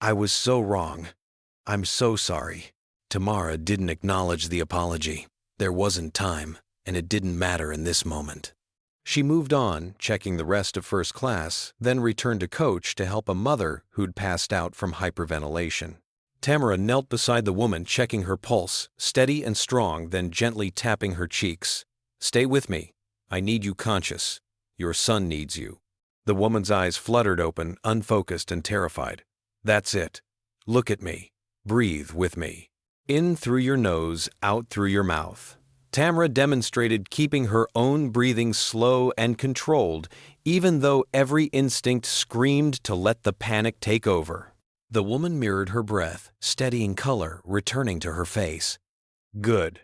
I was so wrong. I'm so sorry." Tamara didn't acknowledge the apology. There wasn't time, and it didn't matter in this moment. She moved on, checking the rest of first class, then returned to coach to help a mother who'd passed out from hyperventilation. Tamara knelt beside the woman, checking her pulse, steady and strong, then gently tapping her cheeks. "Stay with me. I need you conscious. Your son needs you." The woman's eyes fluttered open, unfocused and terrified. "That's it. Look at me. Breathe with me. In through your nose, out through your mouth." Tamara demonstrated keeping her own breathing slow and controlled, even though every instinct screamed to let the panic take over. The woman mirrored her breath, steadying color returning to her face. "Good.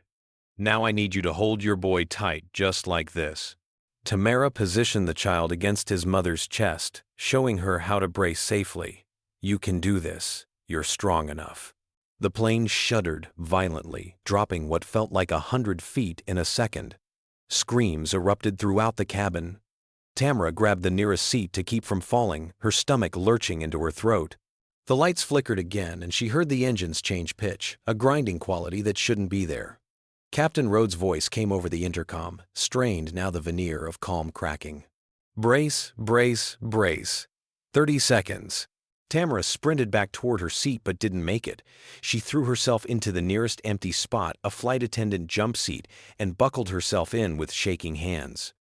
Now I need you to hold your boy tight, just like this." Tamara positioned the child against his mother's chest, showing her how to brace safely. "You can do this. You're strong enough." The plane shuddered violently, dropping what felt like 100 feet in a second. Screams erupted throughout the cabin. Tamara grabbed the nearest seat to keep from falling, her stomach lurching into her throat. The lights flickered again, and she heard the engines change pitch, a grinding quality that shouldn't be there. Captain Rhodes' voice came over the intercom, strained now the veneer of calm cracking. "Brace, brace, brace. 30 seconds. Tamara sprinted back toward her seat but didn't make it. She threw herself into the nearest empty spot, a flight attendant jump seat, and buckled herself in with shaking hands.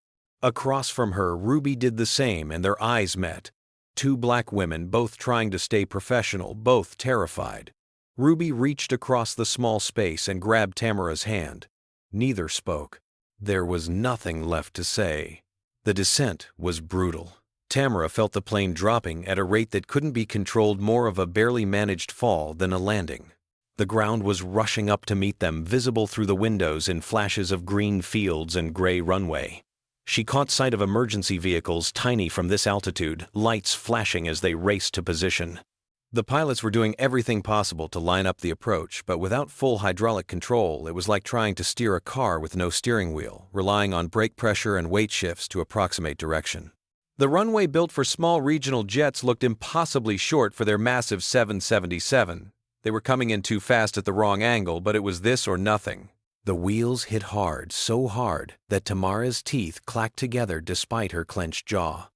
Across from her, Ruby did the same, and their eyes met. Two black women, both trying to stay professional, both terrified. Ruby reached across the small space and grabbed Tamara's hand. Neither spoke. There was nothing left to say. The descent was brutal. Tamara felt the plane dropping at a rate that couldn't be controlled, more of a barely managed fall than a landing. The ground was rushing up to meet them, visible through the windows in flashes of green fields and gray runway. She caught sight of emergency vehicles, tiny from this altitude, lights flashing as they raced to position. The pilots were doing everything possible to line up the approach, but without full hydraulic control, it was like trying to steer a car with no steering wheel, relying on brake pressure and weight shifts to approximate direction. The runway built for small regional jets looked impossibly short for their massive 777. They were coming in too fast at the wrong angle, but it was this or nothing. The wheels hit hard, so hard that Tamara's teeth clacked together despite her clenched jaw.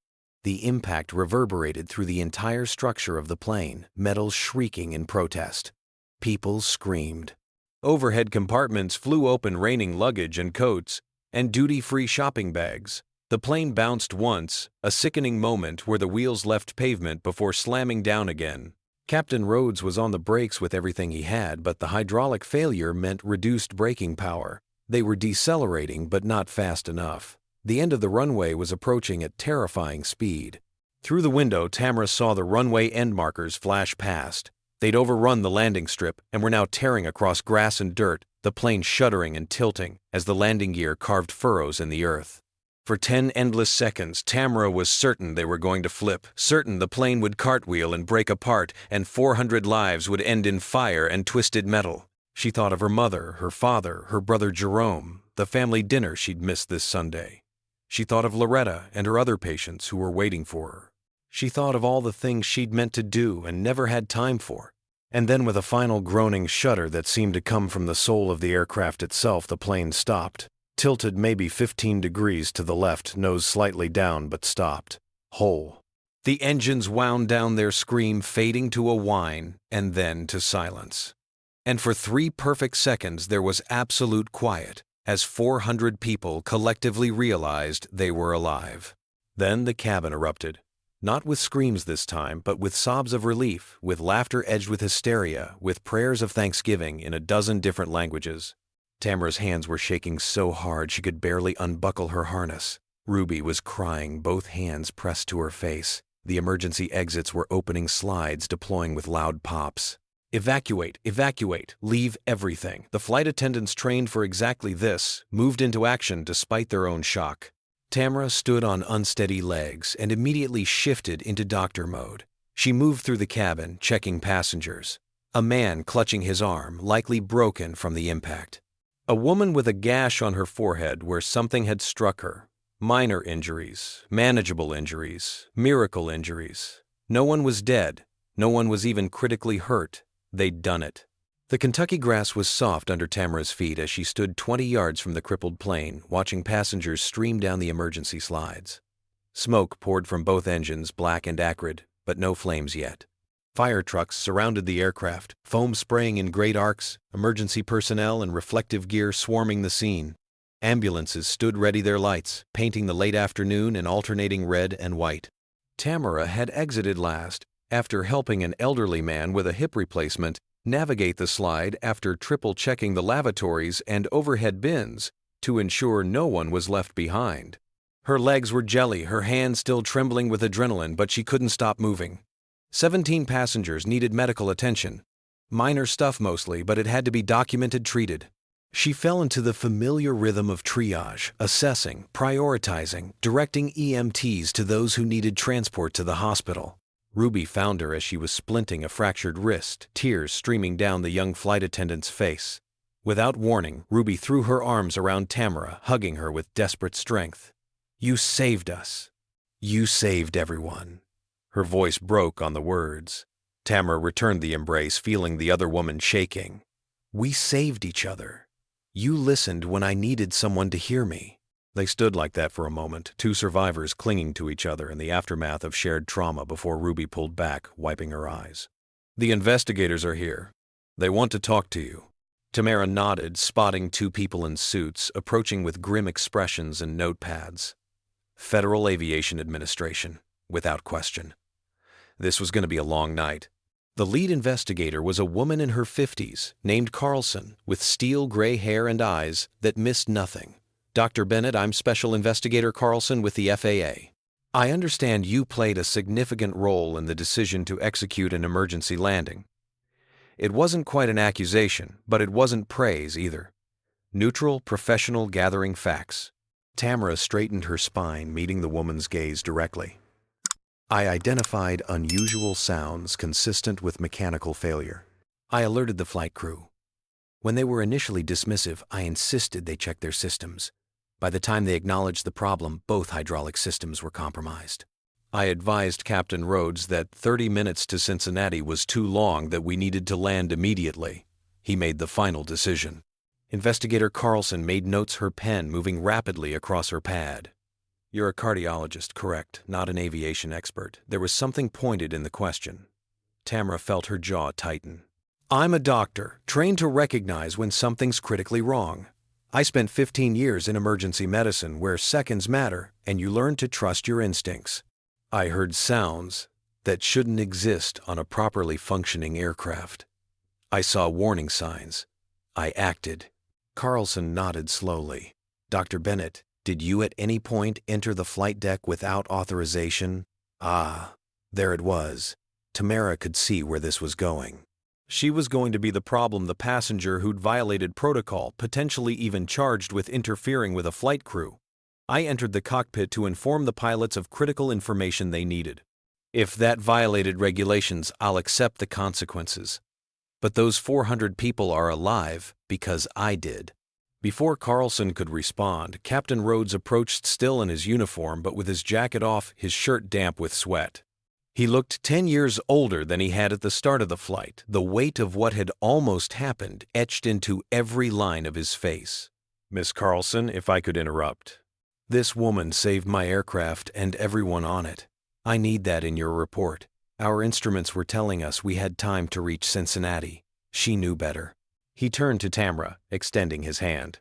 The impact reverberated through the entire structure of the plane, metal shrieking in protest. People screamed. Overhead compartments flew open, raining luggage and coats and duty-free shopping bags. The plane bounced once, a sickening moment where the wheels left pavement before slamming down again. Captain Rhodes was on the brakes with everything he had, but the hydraulic failure meant reduced braking power. They were decelerating, but not fast enough. The end of the runway was approaching at terrifying speed. Through the window, Tamara saw the runway end markers flash past. They'd overrun the landing strip and were now tearing across grass and dirt, the plane shuddering and tilting as the landing gear carved furrows in the earth. For 10 endless seconds, Tamara was certain they were going to flip, certain the plane would cartwheel and break apart, and 400 lives would end in fire and twisted metal. She thought of her mother, her father, her brother Jerome, the family dinner she'd missed this Sunday. She thought of Loretta and her other patients who were waiting for her. She thought of all the things she'd meant to do and never had time for. And then, with a final groaning shudder that seemed to come from the soul of the aircraft itself, the plane stopped. Tilted maybe 15 degrees to the left, nose slightly down, but stopped. Whole. The engines wound down their scream, fading to a whine, and then to silence. And for 3 perfect seconds there was absolute quiet, as 400 people collectively realized they were alive. Then the cabin erupted. Not with screams this time, but with sobs of relief, with laughter edged with hysteria, with prayers of thanksgiving in a dozen different languages. Tamara's hands were shaking so hard she could barely unbuckle her harness. Ruby was crying, both hands pressed to her face. The emergency exits were opening slides, deploying with loud pops. Evacuate, evacuate, leave everything. The flight attendants trained for exactly this moved into action despite their own shock. Tamara stood on unsteady legs and immediately shifted into doctor mode. She moved through the cabin, checking passengers. A man clutching his arm, likely broken from the impact. A woman with a gash on her forehead where something had struck her. Minor injuries, manageable injuries, miracle injuries. No one was dead. No one was even critically hurt. They'd done it. The Kentucky grass was soft under Tamara's feet as she stood 20 yards from the crippled plane, watching passengers stream down the emergency slides. Smoke poured from both engines, black and acrid, but no flames yet. Fire trucks surrounded the aircraft, foam spraying in great arcs, emergency personnel and reflective gear swarming the scene. Ambulances stood ready, their lights, painting the late afternoon in alternating red and white. Tamara had exited last, after helping an elderly man with a hip replacement navigate the slide after triple-checking the lavatories and overhead bins to ensure no one was left behind. Her legs were jelly, her hands still trembling with adrenaline, but she couldn't stop moving. 17 passengers needed medical attention. Minor stuff mostly, but it had to be documented, treated. She fell into the familiar rhythm of triage, assessing, prioritizing, directing EMTs to those who needed transport to the hospital. Ruby found her as she was splinting a fractured wrist, tears streaming down the young flight attendant's face. Without warning, Ruby threw her arms around Tamara, hugging her with desperate strength. "You saved us. You saved everyone." Her voice broke on the words. Tamara returned the embrace, feeling the other woman shaking. "We saved each other. You listened when I needed someone to hear me." They stood like that for a moment, 2 survivors clinging to each other in the aftermath of shared trauma before Ruby pulled back, wiping her eyes. "The investigators are here. They want to talk to you." Tamara nodded, spotting 2 people in suits, approaching with grim expressions and notepads. Federal Aviation Administration, without question. This was going to be a long night. The lead investigator was a woman in her 50s, named Carlson, with steel gray hair and eyes that missed nothing. Dr. Bennett, I'm Special Investigator Carlson with the FAA. I understand you played a significant role in the decision to execute an emergency landing. It wasn't quite an accusation, but it wasn't praise either. Neutral, professional, gathering facts. Tamara straightened her spine, meeting the woman's gaze directly. I identified unusual sounds consistent with mechanical failure. I alerted the flight crew. When they were initially dismissive, I insisted they check their systems. By the time they acknowledged the problem, both hydraulic systems were compromised. I advised Captain Rhodes that 30 minutes to Cincinnati was too long, that we needed to land immediately. He made the final decision. Investigator Carlson made notes, her pen moving rapidly across her pad. You're a cardiologist, correct? Not an aviation expert. There was something pointed in the question. Tamara felt her jaw tighten. I'm a doctor, trained to recognize when something's critically wrong. I spent 15 years in emergency medicine where seconds matter and you learn to trust your instincts. I heard sounds that shouldn't exist on a properly functioning aircraft. I saw warning signs. I acted. Carlson nodded slowly. Dr. Bennett, did you at any point enter the flight deck without authorization? Ah, there it was. Tamara could see where this was going. She was going to be the problem, the passenger who'd violated protocol, potentially even charged with interfering with a flight crew. I entered the cockpit to inform the pilots of critical information they needed. If that violated regulations, I'll accept the consequences. But those 400 people are alive because I did. Before Carlson could respond, Captain Rhodes approached, still in his uniform but with his jacket off, his shirt damp with sweat. He looked 10 years older than he had at the start of the flight, the weight of what had almost happened etched into every line of his face. Miss Carlson, if I could interrupt. This woman saved my aircraft and everyone on it. I need that in your report. Our instruments were telling us we had time to reach Cincinnati. She knew better. He turned to Tamara, extending his hand.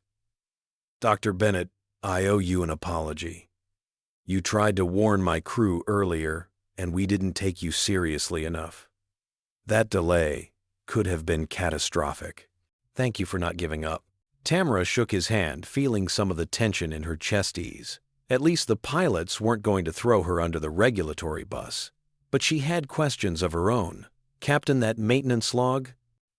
Dr. Bennett, I owe you an apology. You tried to warn my crew earlier, and we didn't take you seriously enough. That delay could have been catastrophic. Thank you for not giving up. Tamara shook his hand, feeling some of the tension in her chest ease. At least the pilots weren't going to throw her under the regulatory bus. But she had questions of her own. Captain, that maintenance log?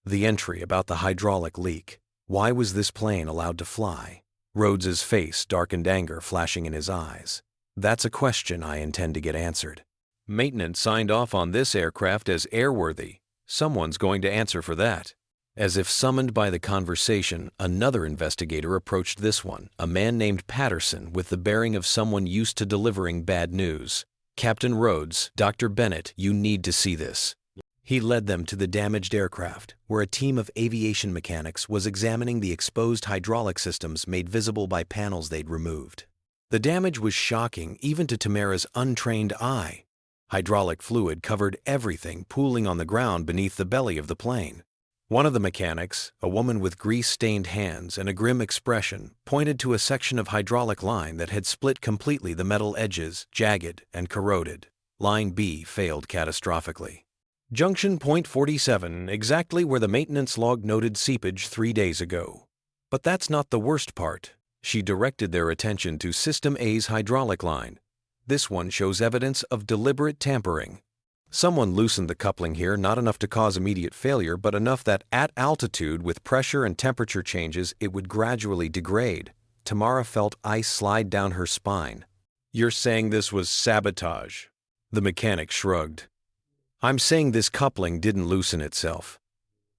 The entry about the hydraulic leak. Why was this plane allowed to fly? Rhodes's face darkened, anger flashing in his eyes. That's a question I intend to get answered. Maintenance signed off on this aircraft as airworthy. Someone's going to answer for that. As if summoned by the conversation, another investigator approached this one, a man named Patterson with the bearing of someone used to delivering bad news. Captain Rhodes, Dr. Bennett, you need to see this. He led them to the damaged aircraft, where a team of aviation mechanics was examining the exposed hydraulic systems made visible by panels they'd removed. The damage was shocking even to Tamara's untrained eye. Hydraulic fluid covered everything, pooling on the ground beneath the belly of the plane. One of the mechanics, a woman with grease-stained hands and a grim expression, pointed to a section of hydraulic line that had split completely, the metal edges, jagged and corroded. Line B failed catastrophically. Junction point 47, exactly where the maintenance log noted seepage 3 days ago. But that's not the worst part. She directed their attention to System A's hydraulic line. This one shows evidence of deliberate tampering. Someone loosened the coupling here, not enough to cause immediate failure, but enough that at altitude, with pressure and temperature changes, it would gradually degrade. Tamara felt ice slide down her spine. You're saying this was sabotage? The mechanic shrugged. I'm saying this coupling didn't loosen itself.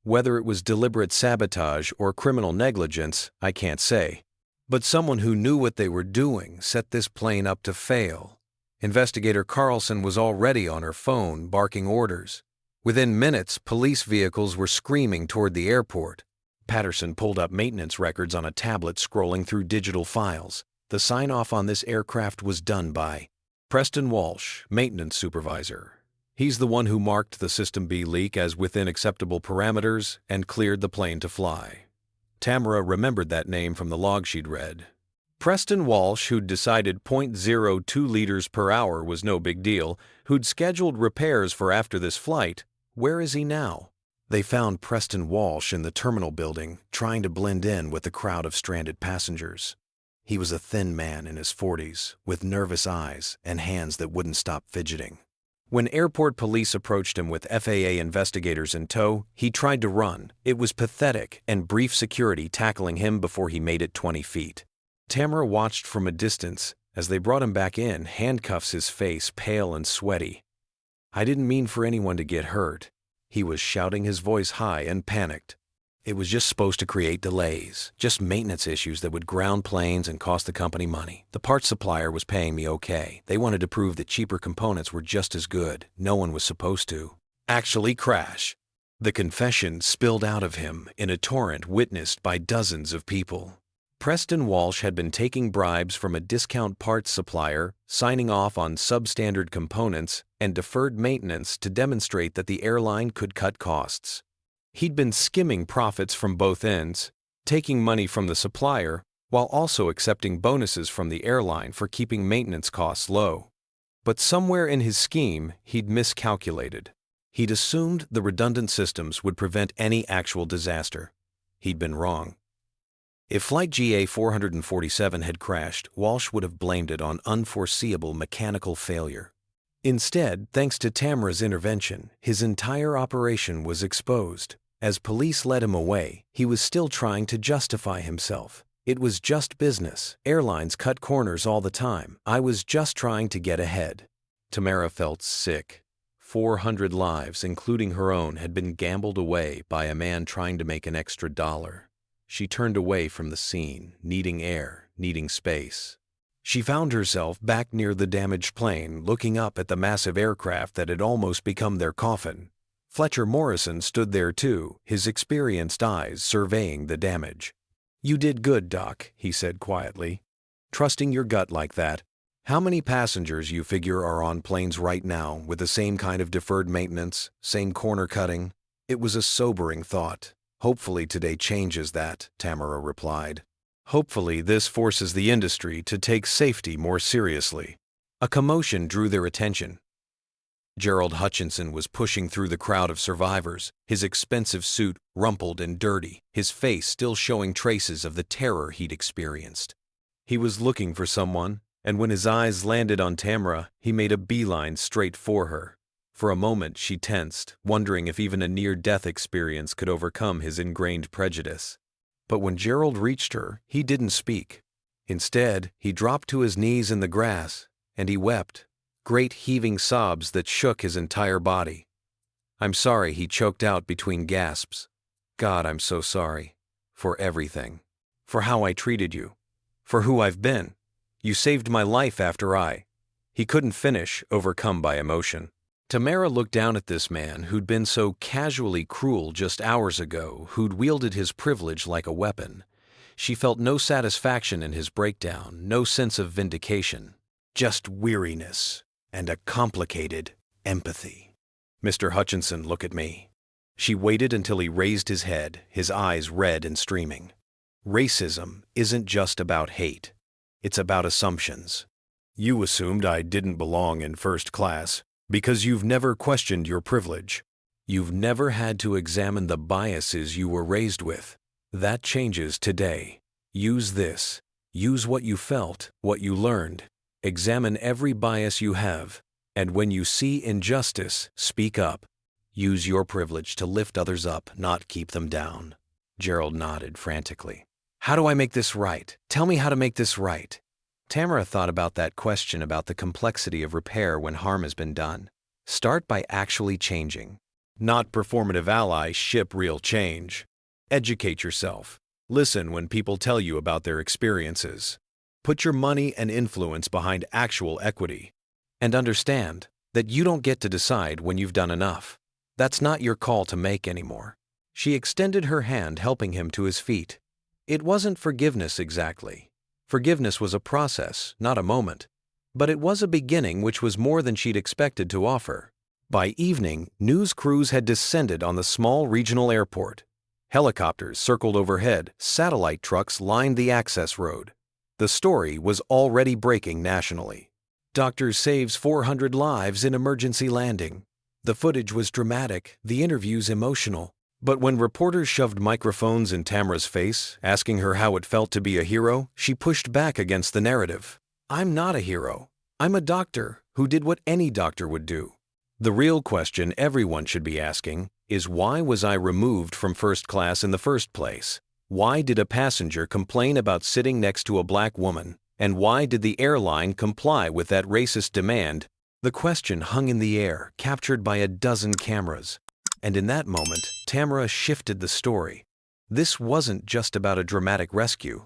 Whether it was deliberate sabotage or criminal negligence, I can't say. But someone who knew what they were doing set this plane up to fail. Investigator Carlson was already on her phone, barking orders. Within minutes, police vehicles were screaming toward the airport. Patterson pulled up maintenance records on a tablet, scrolling through digital files. The sign-off on this aircraft was done by Preston Walsh, maintenance supervisor. He's the one who marked the System B leak as within acceptable parameters and cleared the plane to fly. Tamara remembered that name from the log she'd read. Preston Walsh, who'd decided 0.02 liters per hour was no big deal, who'd scheduled repairs for after this flight, where is he now? They found Preston Walsh in the terminal building, trying to blend in with the crowd of stranded passengers. He was a thin man in his 40s, with nervous eyes and hands that wouldn't stop fidgeting. When airport police approached him with FAA investigators in tow, he tried to run. It was pathetic, and brief security tackling him before he made it 20 feet. Tamara watched from a distance as they brought him back in, handcuffs his face pale and sweaty. "I didn't mean for anyone to get hurt." He was shouting, his voice high and panicked. "It was just supposed to create delays, just maintenance issues that would ground planes and cost the company money. The parts supplier was paying me okay. They wanted to prove that cheaper components were just as good. No one was supposed to actually crash." The confession spilled out of him in a torrent witnessed by dozens of people. Preston Walsh had been taking bribes from a discount parts supplier, signing off on substandard components, and deferred maintenance to demonstrate that the airline could cut costs. He'd been skimming profits from both ends, taking money from the supplier, while also accepting bonuses from the airline for keeping maintenance costs low. But somewhere in his scheme, he'd miscalculated. He'd assumed the redundant systems would prevent any actual disaster. He'd been wrong. If Flight GA 447 had crashed, Walsh would have blamed it on unforeseeable mechanical failure. Instead, thanks to Tamara's intervention, his entire operation was exposed. As police led him away, he was still trying to justify himself. "It was just business. Airlines cut corners all the time. I was just trying to get ahead." Tamara felt sick. 400 lives, including her own, had been gambled away by a man trying to make an extra dollar. She turned away from the scene, needing air, needing space. She found herself back near the damaged plane, looking up at the massive aircraft that had almost become their coffin. Fletcher Morrison stood there too, his experienced eyes surveying the damage. "You did good, Doc," he said quietly. "Trusting your gut like that. How many passengers you figure are on planes right now with the same kind of deferred maintenance, same corner cutting?" It was a sobering thought. "Hopefully today changes that," Tamara replied. "Hopefully this forces the industry to take safety more seriously." A commotion drew their attention. Gerald Hutchinson was pushing through the crowd of survivors, his expensive suit rumpled and dirty, his face still showing traces of the terror he'd experienced. He was looking for someone, and when his eyes landed on Tamara, he made a beeline straight for her. For a moment she tensed, wondering if even a near-death experience could overcome his ingrained prejudice. But when Gerald reached her, he didn't speak. Instead, he dropped to his knees in the grass, and he wept, great heaving sobs that shook his entire body. "I'm sorry," he choked out between gasps. "God, I'm so sorry. For everything. For how I treated you. For who I've been. You saved my life after I—" He couldn't finish, overcome by emotion. Tamara looked down at this man who'd been so casually cruel just hours ago, who'd wielded his privilege like a weapon. She felt no satisfaction in his breakdown, no sense of vindication. Just weariness and a complicated empathy. "Mr. Hutchinson, look at me." She waited until he raised his head, his eyes red and streaming. "Racism isn't just about hate. It's about assumptions. You assumed I didn't belong in first class because you've never questioned your privilege. You've never had to examine the biases you were raised with. That changes today. Use this. Use what you felt, what you learned. Examine every bias you have, and when you see injustice, speak up. Use your privilege to lift others up, not keep them down." Gerald nodded frantically. "How do I make this right? Tell me how to make this right." Tamara thought about that question about the complexity of repair when harm has been done. Start by actually changing. Not performative ally, ship real change. Educate yourself. Listen when people tell you about their experiences. Put your money and influence behind actual equity. And understand that you don't get to decide when you've done enough. That's not your call to make anymore. She extended her hand, helping him to his feet. It wasn't forgiveness exactly. Forgiveness was a process, not a moment. But it was a beginning which was more than she'd expected to offer. By evening, news crews had descended on the small regional airport. Helicopters circled overhead, satellite trucks lined the access road. The story was already breaking nationally. Doctor saves 400 lives in emergency landing. The footage was dramatic, the interviews emotional. But when reporters shoved microphones in Tamara's face, asking her how it felt to be a hero, she pushed back against the narrative. "I'm not a hero. I'm a doctor who did what any doctor would do." The real question everyone should be asking is, why was I removed from first class in the first place? Why did a passenger complain about sitting next to a black woman? And why did the airline comply with that racist demand? The question hung in the air, captured by a dozen cameras. And in that moment, Tamara shifted the story. This wasn't just about a dramatic rescue.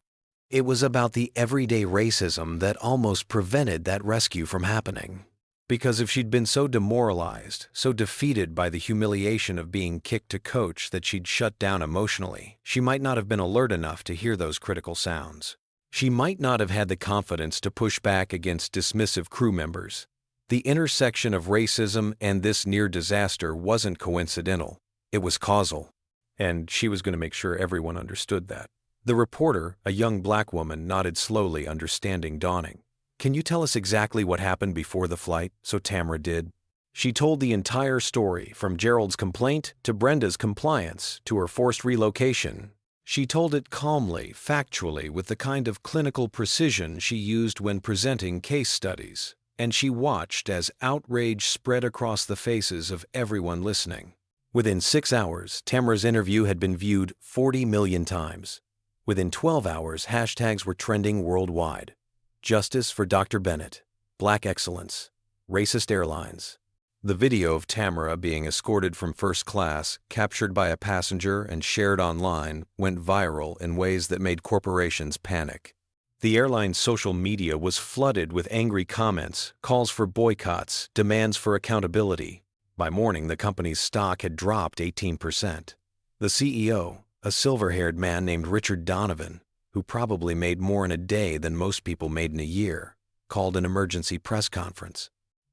It was about the everyday racism that almost prevented that rescue from happening. Because if she'd been so demoralized, so defeated by the humiliation of being kicked to coach that she'd shut down emotionally, she might not have been alert enough to hear those critical sounds. She might not have had the confidence to push back against dismissive crew members. The intersection of racism and this near disaster wasn't coincidental. It was causal. And she was going to make sure everyone understood that. The reporter, a young black woman, nodded slowly, understanding dawning. "Can you tell us exactly what happened before the flight?" So Tamara did. She told the entire story, from Gerald's complaint to Brenda's compliance to her forced relocation. She told it calmly, factually, with the kind of clinical precision she used when presenting case studies. And she watched as outrage spread across the faces of everyone listening. Within 6 hours, Tamara's interview had been viewed 40 million times. Within 12 hours, hashtags were trending worldwide. Justice for Dr. Bennett, Black Excellence, Racist Airlines. The video of Tamara being escorted from first class, captured by a passenger and shared online, went viral in ways that made corporations panic. The airline's social media was flooded with angry comments, calls for boycotts, demands for accountability. By morning, the company's stock had dropped 18%. The CEO, a silver-haired man named Richard Donovan, who probably made more in a day than most people made in a year, called an emergency press conference.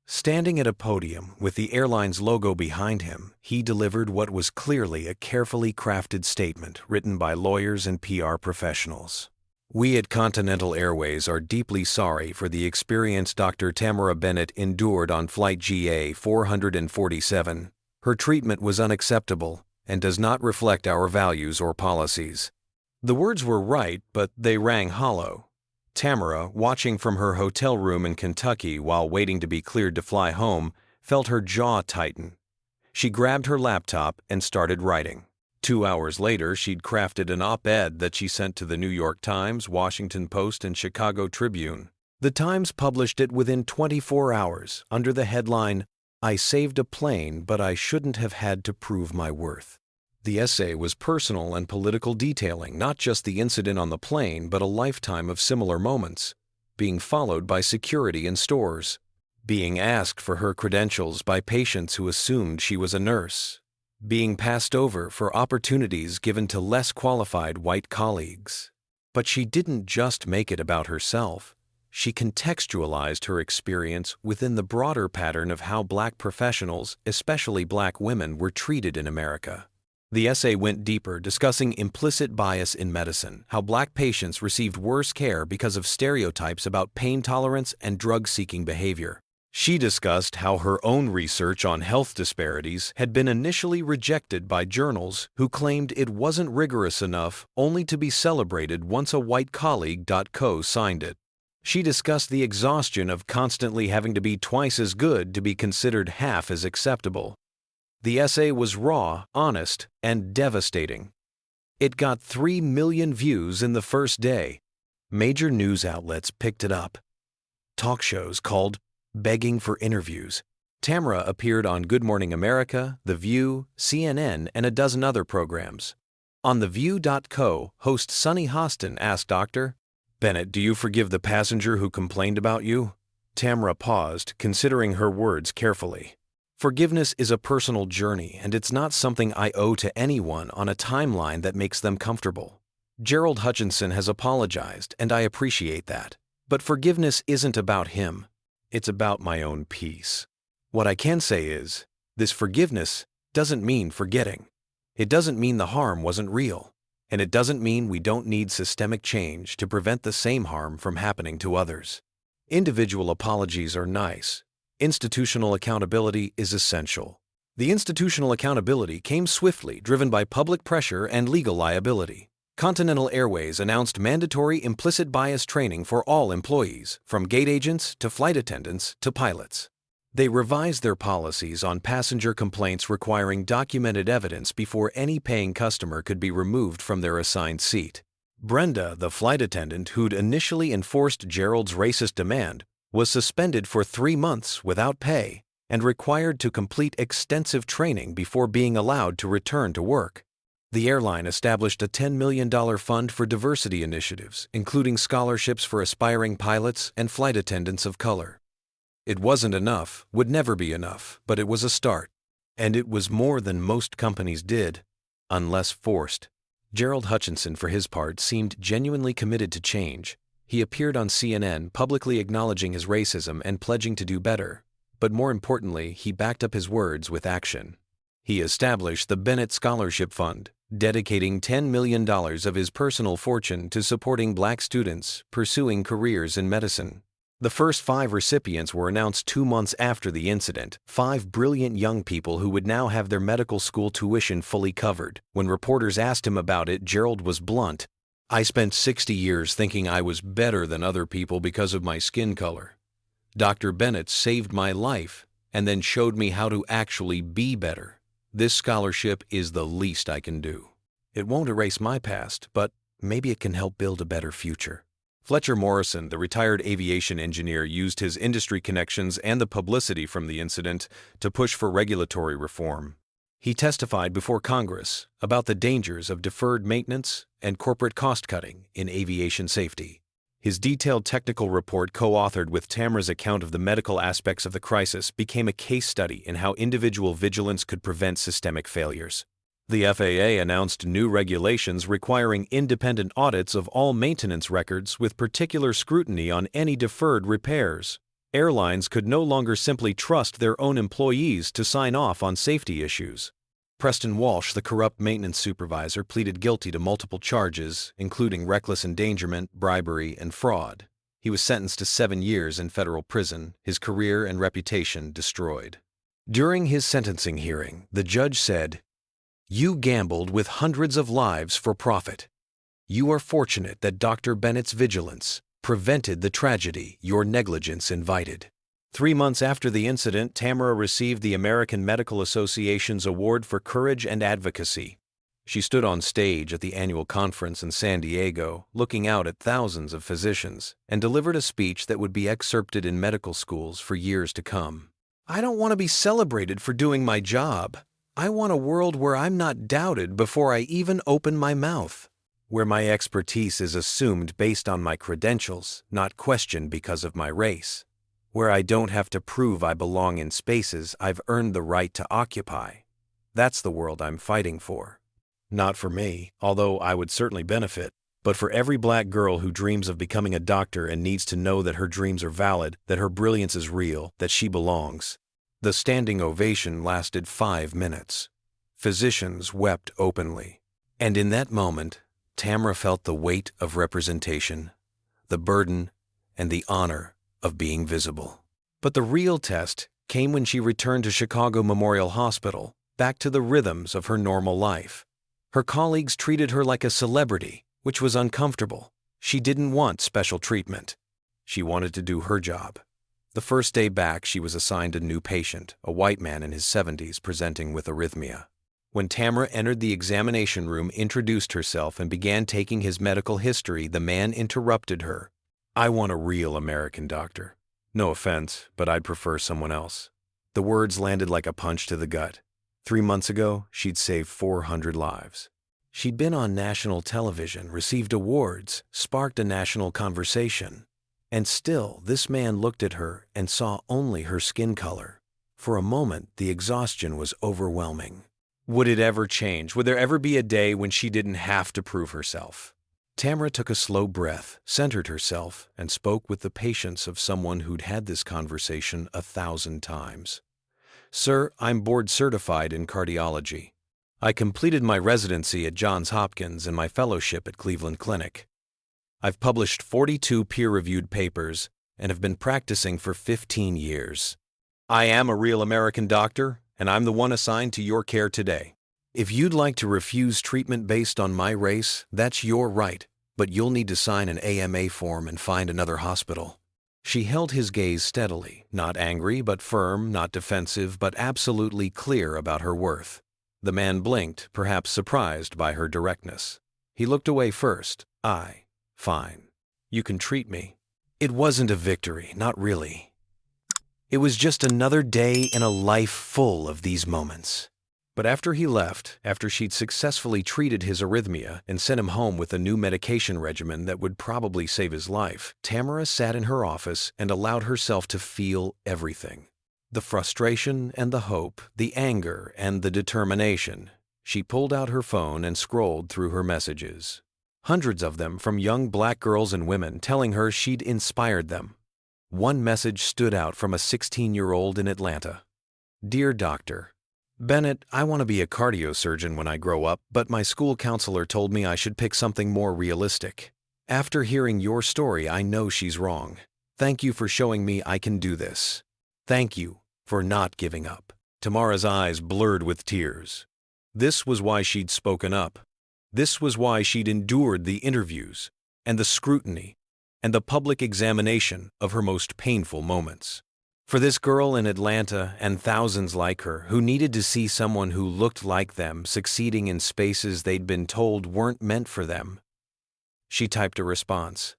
Standing at a podium with the airline's logo behind him, he delivered what was clearly a carefully crafted statement written by lawyers and PR professionals. "We at Continental Airways are deeply sorry for the experience Dr. Tamara Bennett endured on Flight GA 447. Her treatment was unacceptable and does not reflect our values or policies." The words were right, but they rang hollow. Tamara, watching from her hotel room in Kentucky while waiting to be cleared to fly home, felt her jaw tighten. She grabbed her laptop and started writing. 2 hours later, she'd crafted an op-ed that she sent to the New York Times, Washington Post, and Chicago Tribune. The Times published it within 24 hours under the headline, "I saved a plane, but I shouldn't have had to prove my worth." The essay was personal and political, detailing not just the incident on the plane, but a lifetime of similar moments, being followed by security in stores, being asked for her credentials by patients who assumed she was a nurse, being passed over for opportunities given to less qualified white colleagues. But she didn't just make it about herself. She contextualized her experience within the broader pattern of how black professionals, especially black women, were treated in America. The essay went deeper, discussing implicit bias in medicine, how black patients received worse care because of stereotypes about pain tolerance and drug-seeking behavior. She discussed how her own research on health disparities had been initially rejected by journals who claimed it wasn't rigorous enough, only to be celebrated once a white colleague co-signed it. She discussed the exhaustion of constantly having to be twice as good to be considered half as acceptable. The essay was raw, honest, and devastating. It got 3 million views in the first day. Major news outlets picked it up. Talk shows called begging for interviews. Tamara appeared on Good Morning America, The View, CNN, and a dozen other programs. On TheView.co, host Sunny Hostin asked Dr. Bennett, "Do you forgive the passenger who complained about you?" Tamara paused, considering her words carefully. "Forgiveness is a personal journey, and it's not something I owe to anyone on a timeline that makes them comfortable. Gerald Hutchinson has apologized, and I appreciate that. But forgiveness isn't about him. It's about my own peace. What I can say is, this forgiveness doesn't mean forgetting. It doesn't mean the harm wasn't real. And it doesn't mean we don't need systemic change to prevent the same harm from happening to others. Individual apologies are nice. Institutional accountability is essential. The institutional accountability came swiftly, driven by public pressure and legal liability. Continental Airways announced mandatory implicit bias training for all employees, from gate agents to flight attendants to pilots. They revised their policies on passenger complaints requiring documented evidence before any paying customer could be removed from their assigned seat. Brenda, the flight attendant who'd initially enforced Gerald's racist demand, was suspended for 3 months without pay and required to complete extensive training before being allowed to return to work. The airline established a $10 million fund for diversity initiatives, including scholarships for aspiring pilots and flight attendants of color. It wasn't enough, would never be enough, but it was a start. And it was more than most companies did, unless forced. Gerald Hutchinson, for his part, seemed genuinely committed to change. He appeared on CNN publicly acknowledging his racism and pledging to do better. But more importantly, he backed up his words with action. He established the Bennett Scholarship Fund, dedicating $10 million of his personal fortune to supporting Black students pursuing careers in medicine. The first 5 recipients were announced 2 months after the incident, 5 brilliant young people who would now have their medical school tuition fully covered. When reporters asked him about it, Gerald was blunt. "I spent 60 years thinking I was better than other people because of my skin color. Dr. Bennett saved my life and then showed me how to actually be better. This scholarship is the least I can do. It won't erase my past, but maybe it can help build a better future." Fletcher Morrison, the retired aviation engineer, used his industry connections and the publicity from the incident to push for regulatory reform. He testified before Congress about the dangers of deferred maintenance and corporate cost-cutting in aviation safety. His detailed technical report, co-authored with Tamara's account of the medical aspects of the crisis, became a case study in how individual vigilance could prevent systemic failures. The FAA announced new regulations requiring independent audits of all maintenance records with particular scrutiny on any deferred repairs. Airlines could no longer simply trust their own employees to sign off on safety issues. Preston Walsh, the corrupt maintenance supervisor, pleaded guilty to multiple charges, including reckless endangerment, bribery, and fraud. He was sentenced to 7 years in federal prison, his career and reputation destroyed. During his sentencing hearing, the judge said, "You gambled with hundreds of lives for profit. You are fortunate that Dr. Bennett's vigilance prevented the tragedy your negligence invited." 3 months after the incident, Tamara received the American Medical Association's Award for Courage and Advocacy. She stood on stage at the annual conference in San Diego, looking out at thousands of physicians, and delivered a speech that would be excerpted in medical schools for years to come. "I don't want to be celebrated for doing my job. I want a world where I'm not doubted before I even open my mouth, where my expertise is assumed based on my credentials, not questioned because of my race, where I don't have to prove I belong in spaces I've earned the right to occupy. That's the world I'm fighting for. Not for me, although I would certainly benefit, but for every Black girl who dreams of becoming a doctor and needs to know that her dreams are valid, that her brilliance is real, that she belongs." The standing ovation lasted 5 minutes. Physicians wept openly. And in that moment, Tamara felt the weight of representation, the burden, and the honor of being visible. But the real test came when she returned to Chicago Memorial Hospital, back to the rhythms of her normal life. Her colleagues treated her like a celebrity, which was uncomfortable. She didn't want special treatment. She wanted to do her job. The first day back, she was assigned a new patient, a white man in his 70s presenting with arrhythmia. When Tamara entered the examination room, introduced herself, and began taking his medical history, the man interrupted her. "I want a real American doctor. No offense, but I'd prefer someone else." The words landed like a punch to the gut. 3 months ago, she'd saved 400 lives. She'd been on national television, received awards, sparked a national conversation. And still, this man looked at her and saw only her skin color. For a moment, the exhaustion was overwhelming. Would it ever change? Would there ever be a day when she didn't have to prove herself? Tamara took a slow breath, centered herself, and spoke with the patience of someone who'd had this conversation 1,000 times. "Sir, I'm board certified in cardiology. I completed my residency at Johns Hopkins and my fellowship at Cleveland Clinic. I've published 42 peer-reviewed papers and have been practicing for 15 years. I am a real American doctor, and I'm the one assigned to your care today. If you'd like to refuse treatment based on my race, that's your right, but you'll need to sign an AMA form and find another hospital. She held his gaze steadily, not angry but firm, not defensive but absolutely clear about her worth. The man blinked, perhaps surprised by her directness. He looked away first. Fine. You can treat me. It wasn't a victory, not really. It was just another day in a life full of these moments. But after he left, after she'd successfully treated his arrhythmia and sent him home with a new medication regimen that would probably save his life, Tamara sat in her office and allowed herself to feel everything. The frustration and the hope, the anger and the determination. She pulled out her phone and scrolled through her messages. Hundreds of them from young black girls and women telling her she'd inspired them. One message stood out from a 16-year-old in Atlanta. Dear Doctor, Bennett, I want to be a cardiosurgeon when I grow up, but my school counselor told me I should pick something more realistic. After hearing your story, I know she's wrong. Thank you for showing me I can do this. Thank you for not giving up. Tamara's eyes blurred with tears. This was why she'd spoken up. This was why she'd endured the interviews and the scrutiny and the public examination of her most painful moments. For this girl in Atlanta and thousands like her who needed to see someone who looked like them succeeding in spaces they'd been told weren't meant for them, she typed a response.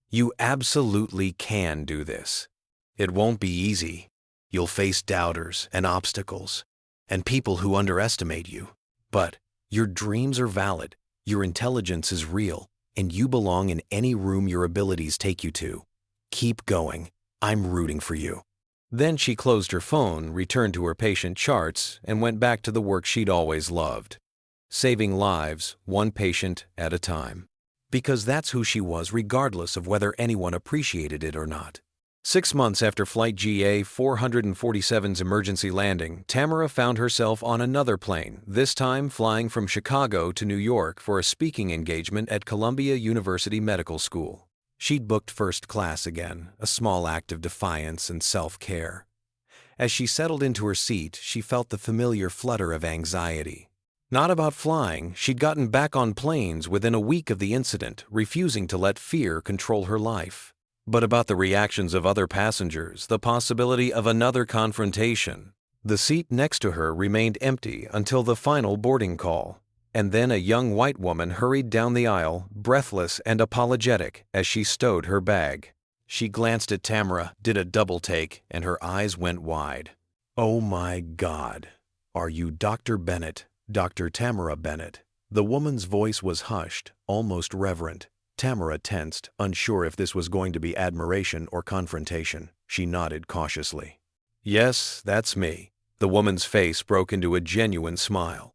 You absolutely can do this. It won't be easy. You'll face doubters and obstacles and people who underestimate you. But your dreams are valid, your intelligence is real, and you belong in any room your abilities take you to. Keep going. I'm rooting for you. Then she closed her phone, returned to her patient charts, and went back to the work she'd always loved. Saving lives, one patient at a time. Because that's who she was regardless of whether anyone appreciated it or not. 6 months after Flight GA 447's emergency landing, Tamara found herself on another plane, this time flying from Chicago to New York for a speaking engagement at Columbia University Medical School. She'd booked first class again, a small act of defiance and self-care. As she settled into her seat, she felt the familiar flutter of anxiety. Not about flying, she'd gotten back on planes within a week of the incident, refusing to let fear control her life. But about the reactions of other passengers, the possibility of another confrontation. The seat next to her remained empty until the final boarding call. And then a young white woman hurried down the aisle, breathless and apologetic, as she stowed her bag. She glanced at Tamara, did a double take, and her eyes went wide. Oh my God. Are you Dr. Bennett, Dr. Tamara Bennett? The woman's voice was hushed, almost reverent. Tamara tensed, unsure if this was going to be admiration or confrontation. She nodded cautiously. Yes, that's me. The woman's face broke into a genuine smile.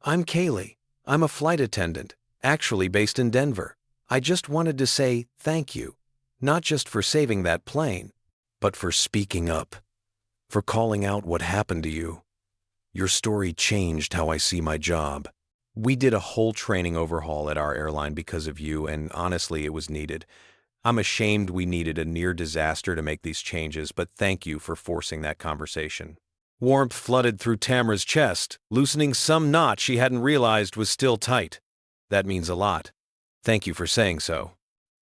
I'm Kaylee. I'm a flight attendant, actually based in Denver. I just wanted to say thank you, not just for saving that plane, but for speaking up, for calling out what happened to you. Your story changed how I see my job. We did a whole training overhaul at our airline because of you, and honestly, it was needed. I'm ashamed we needed a near disaster to make these changes, but thank you for forcing that conversation. Warmth flooded through Tamara's chest, loosening some knot she hadn't realized was still tight. That means a lot. Thank you for saying so.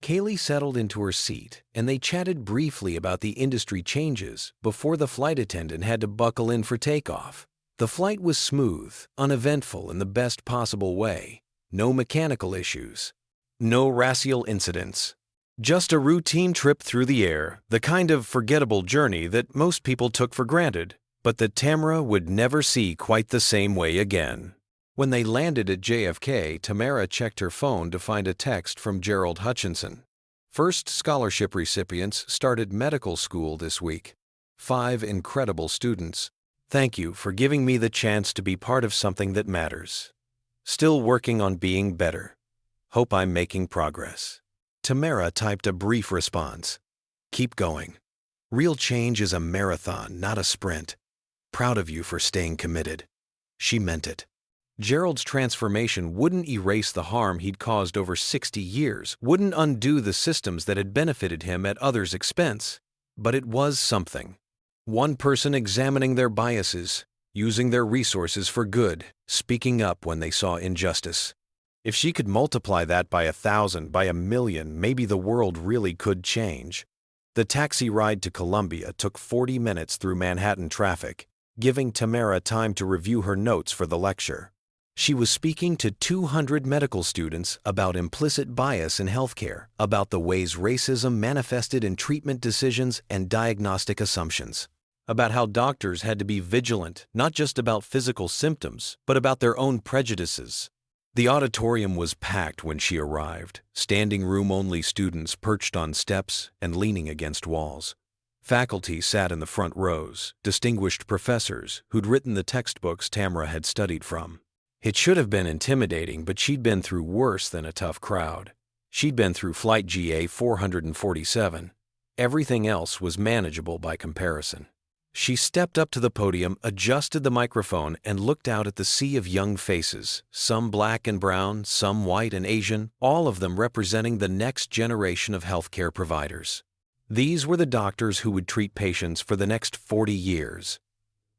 Kaylee settled into her seat, and they chatted briefly about the industry changes before the flight attendant had to buckle in for takeoff. The flight was smooth, uneventful in the best possible way. No mechanical issues. No racial incidents. Just a routine trip through the air, the kind of forgettable journey that most people took for granted, but that Tamara would never see quite the same way again. When they landed at JFK, Tamara checked her phone to find a text from Gerald Hutchinson. First scholarship recipients started medical school this week. 5 incredible students. Thank you for giving me the chance to be part of something that matters. Still working on being better. Hope I'm making progress. Tamara typed a brief response. Keep going. Real change is a marathon, not a sprint. Proud of you for staying committed. She meant it. Gerald's transformation wouldn't erase the harm he'd caused over 60 years, wouldn't undo the systems that had benefited him at others' expense. But it was something. One person examining their biases, using their resources for good, speaking up when they saw injustice. If she could multiply that by 1,000, by 1,000,000, maybe the world really could change. The taxi ride to Columbia took 40 minutes through Manhattan traffic, giving Tamara time to review her notes for the lecture. She was speaking to 200 medical students about implicit bias in healthcare, about the ways racism manifested in treatment decisions and diagnostic assumptions, about how doctors had to be vigilant not just about physical symptoms, but about their own prejudices. The auditorium was packed when she arrived, standing room-only students perched on steps and leaning against walls. Faculty sat in the front rows, distinguished professors who'd written the textbooks Tamara had studied from. It should have been intimidating, but she'd been through worse than a tough crowd. She'd been through Flight GA 447. Everything else was manageable by comparison. She stepped up to the podium, adjusted the microphone, and looked out at the sea of young faces, some black and brown, some white and Asian, all of them representing the next generation of healthcare providers. These were the doctors who would treat patients for the next 40 years.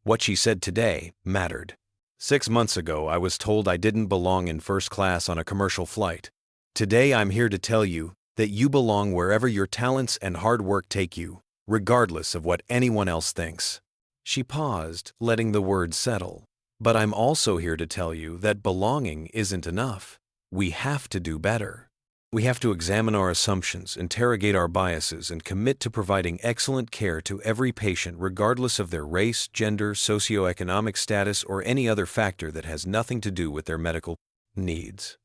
What she said today mattered. 6 months ago, I was told I didn't belong in first class on a commercial flight. Today, I'm here to tell you that you belong wherever your talents and hard work take you, regardless of what anyone else thinks. She paused, letting the words settle. But I'm also here to tell you that belonging isn't enough. We have to do better. We have to examine our assumptions, interrogate our biases, and commit to providing excellent care to every patient regardless of their race, gender, socioeconomic status, or any other factor that has nothing to do with their medical needs.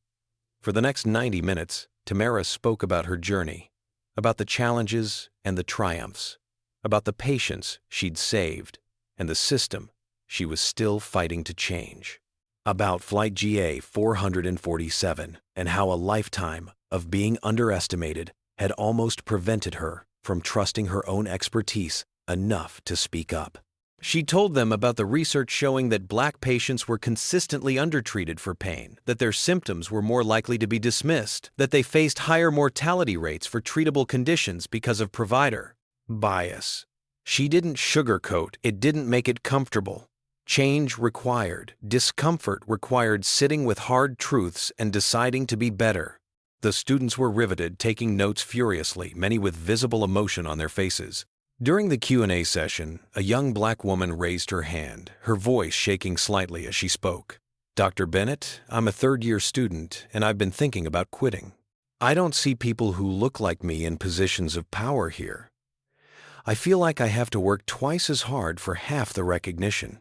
For the next 90 minutes, Tamara spoke about her journey, about the challenges and the triumphs, about the patients she'd saved and the system she was still fighting to change, about Flight GA 447 and how a lifetime of being underestimated had almost prevented her from trusting her own expertise enough to speak up. She told them about the research showing that Black patients were consistently undertreated for pain, that their symptoms were more likely to be dismissed, that they faced higher mortality rates for treatable conditions because of provider bias. She didn't sugarcoat, it didn't make it comfortable. Change required, discomfort required sitting with hard truths and deciding to be better. The students were riveted, taking notes furiously, many with visible emotion on their faces. During the Q&A session, a young Black woman raised her hand, her voice shaking slightly as she spoke. "Dr. Bennett, I'm a third-year student, and I've been thinking about quitting. I don't see people who look like me in positions of power here. I feel like I have to work twice as hard for half the recognition.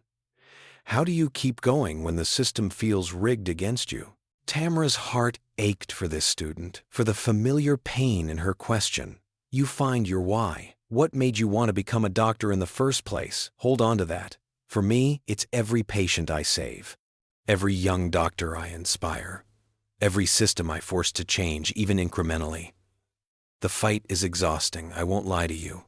How do you keep going when the system feels rigged against you?" Tamara's heart ached for this student, for the familiar pain in her question. You find your why. What made you want to become a doctor in the first place? Hold on to that. For me, it's every patient I save, every young doctor I inspire, every system I force to change, even incrementally. The fight is exhausting, I won't lie to you.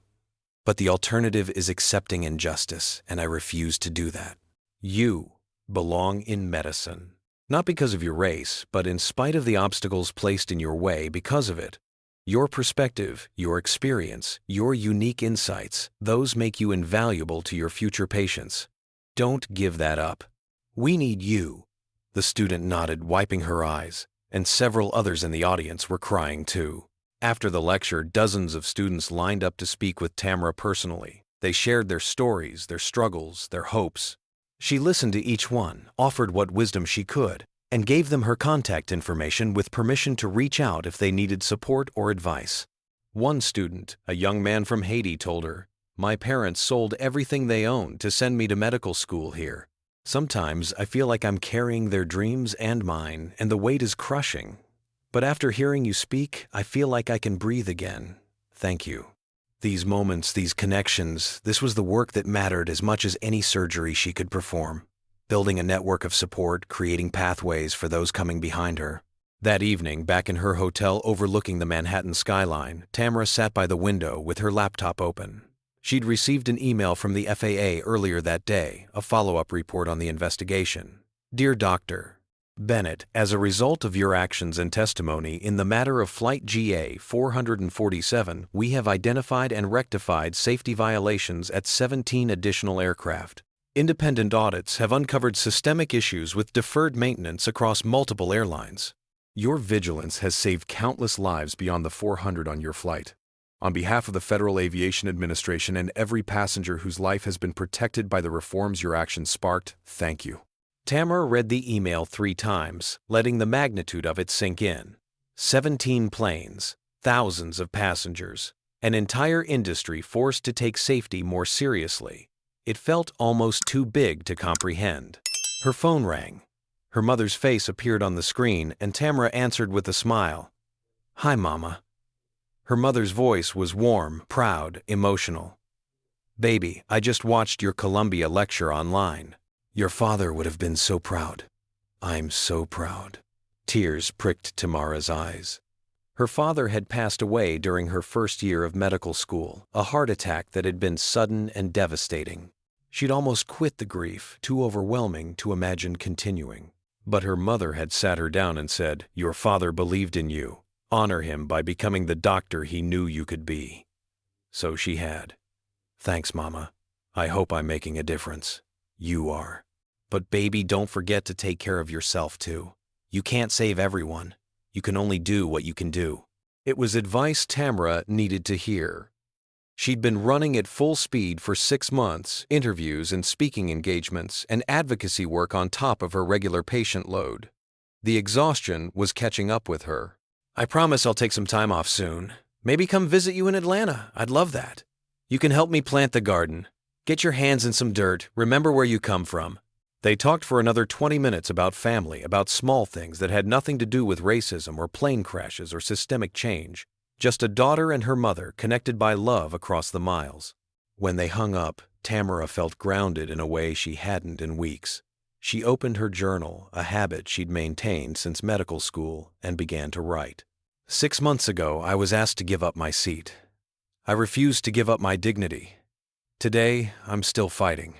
But the alternative is accepting injustice, and I refuse to do that. You belong in medicine. Not because of your race, but in spite of the obstacles placed in your way because of it. Your perspective, your experience, your unique insights, those make you invaluable to your future patients. Don't give that up. We need you. The student nodded, wiping her eyes, and several others in the audience were crying too. After the lecture, dozens of students lined up to speak with Tamara personally. They shared their stories, their struggles, their hopes. She listened to each one, offered what wisdom she could, and gave them her contact information with permission to reach out if they needed support or advice. One student, a young man from Haiti, told her, "My parents sold everything they owned to send me to medical school here. Sometimes I feel like I'm carrying their dreams and mine, and the weight is crushing. But after hearing you speak, I feel like I can breathe again. Thank you." These moments, these connections, this was the work that mattered as much as any surgery she could perform. Building a network of support, creating pathways for those coming behind her. That evening, back in her hotel overlooking the Manhattan skyline, Tamara sat by the window with her laptop open. She'd received an email from the FAA earlier that day, a follow-up report on the investigation. "Dear Doctor, Bennett, as a result of your actions and testimony in the matter of Flight GA 447, we have identified and rectified safety violations at 17 additional aircraft. Independent audits have uncovered systemic issues with deferred maintenance across multiple airlines. Your vigilance has saved countless lives beyond the 400 on your flight. On behalf of the Federal Aviation Administration and every passenger whose life has been protected by the reforms your actions sparked, thank you. Tamara read the email 3 times, letting the magnitude of it sink in. 17 planes, thousands of passengers, an entire industry forced to take safety more seriously. It felt almost too big to comprehend. Her phone rang. Her mother's face appeared on the screen, and Tamara answered with a smile. "Hi, Mama." Her mother's voice was warm, proud, emotional. "Baby, I just watched your Columbia lecture online. Your father would have been so proud. I'm so proud." Tears pricked Tamara's eyes. Her father had passed away during her first year of medical school, a heart attack that had been sudden and devastating. She'd almost quit the grief, too overwhelming to imagine continuing. But her mother had sat her down and said, "Your father believed in you. Honor him by becoming the doctor he knew you could be." So she had. "Thanks, Mama. I hope I'm making a difference. You are. But baby, don't forget to take care of yourself too. You can't save everyone. You can only do what you can do." It was advice Tamara needed to hear. She'd been running at full speed for 6 months, interviews and speaking engagements, and advocacy work on top of her regular patient load. The exhaustion was catching up with her. "I promise I'll take some time off soon. Maybe come visit you in Atlanta. I'd love that. You can help me plant the garden. Get your hands in some dirt. Remember where you come from." They talked for another 20 minutes about family, about small things that had nothing to do with racism or plane crashes or systemic change. Just a daughter and her mother connected by love across the miles. When they hung up, Tamara felt grounded in a way she hadn't in weeks. She opened her journal, a habit she'd maintained since medical school, and began to write. 6 months ago, I was asked to give up my seat. I refused to give up my dignity. Today, I'm still fighting.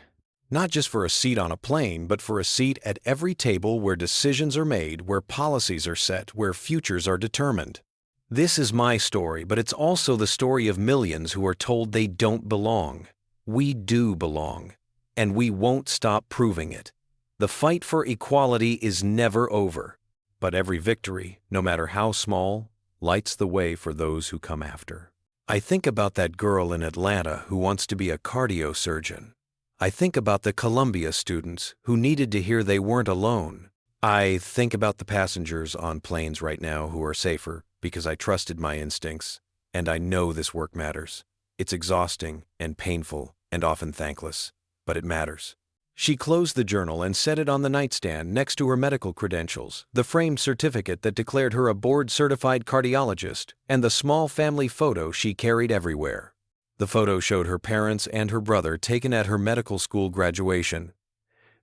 Not just for a seat on a plane, but for a seat at every table where decisions are made, where policies are set, where futures are determined. This is my story, but it's also the story of millions who are told they don't belong. We do belong, and we won't stop proving it. The fight for equality is never over, but every victory, no matter how small, lights the way for those who come after. I think about that girl in Atlanta who wants to be a cardio surgeon. I think about the Columbia students who needed to hear they weren't alone. I think about the passengers on planes right now who are safer because I trusted my instincts, and I know this work matters. It's exhausting and painful and often thankless, but it matters. She closed the journal and set it on the nightstand next to her medical credentials, the framed certificate that declared her a board-certified cardiologist, and the small family photo she carried everywhere. The photo showed her parents and her brother taken at her medical school graduation.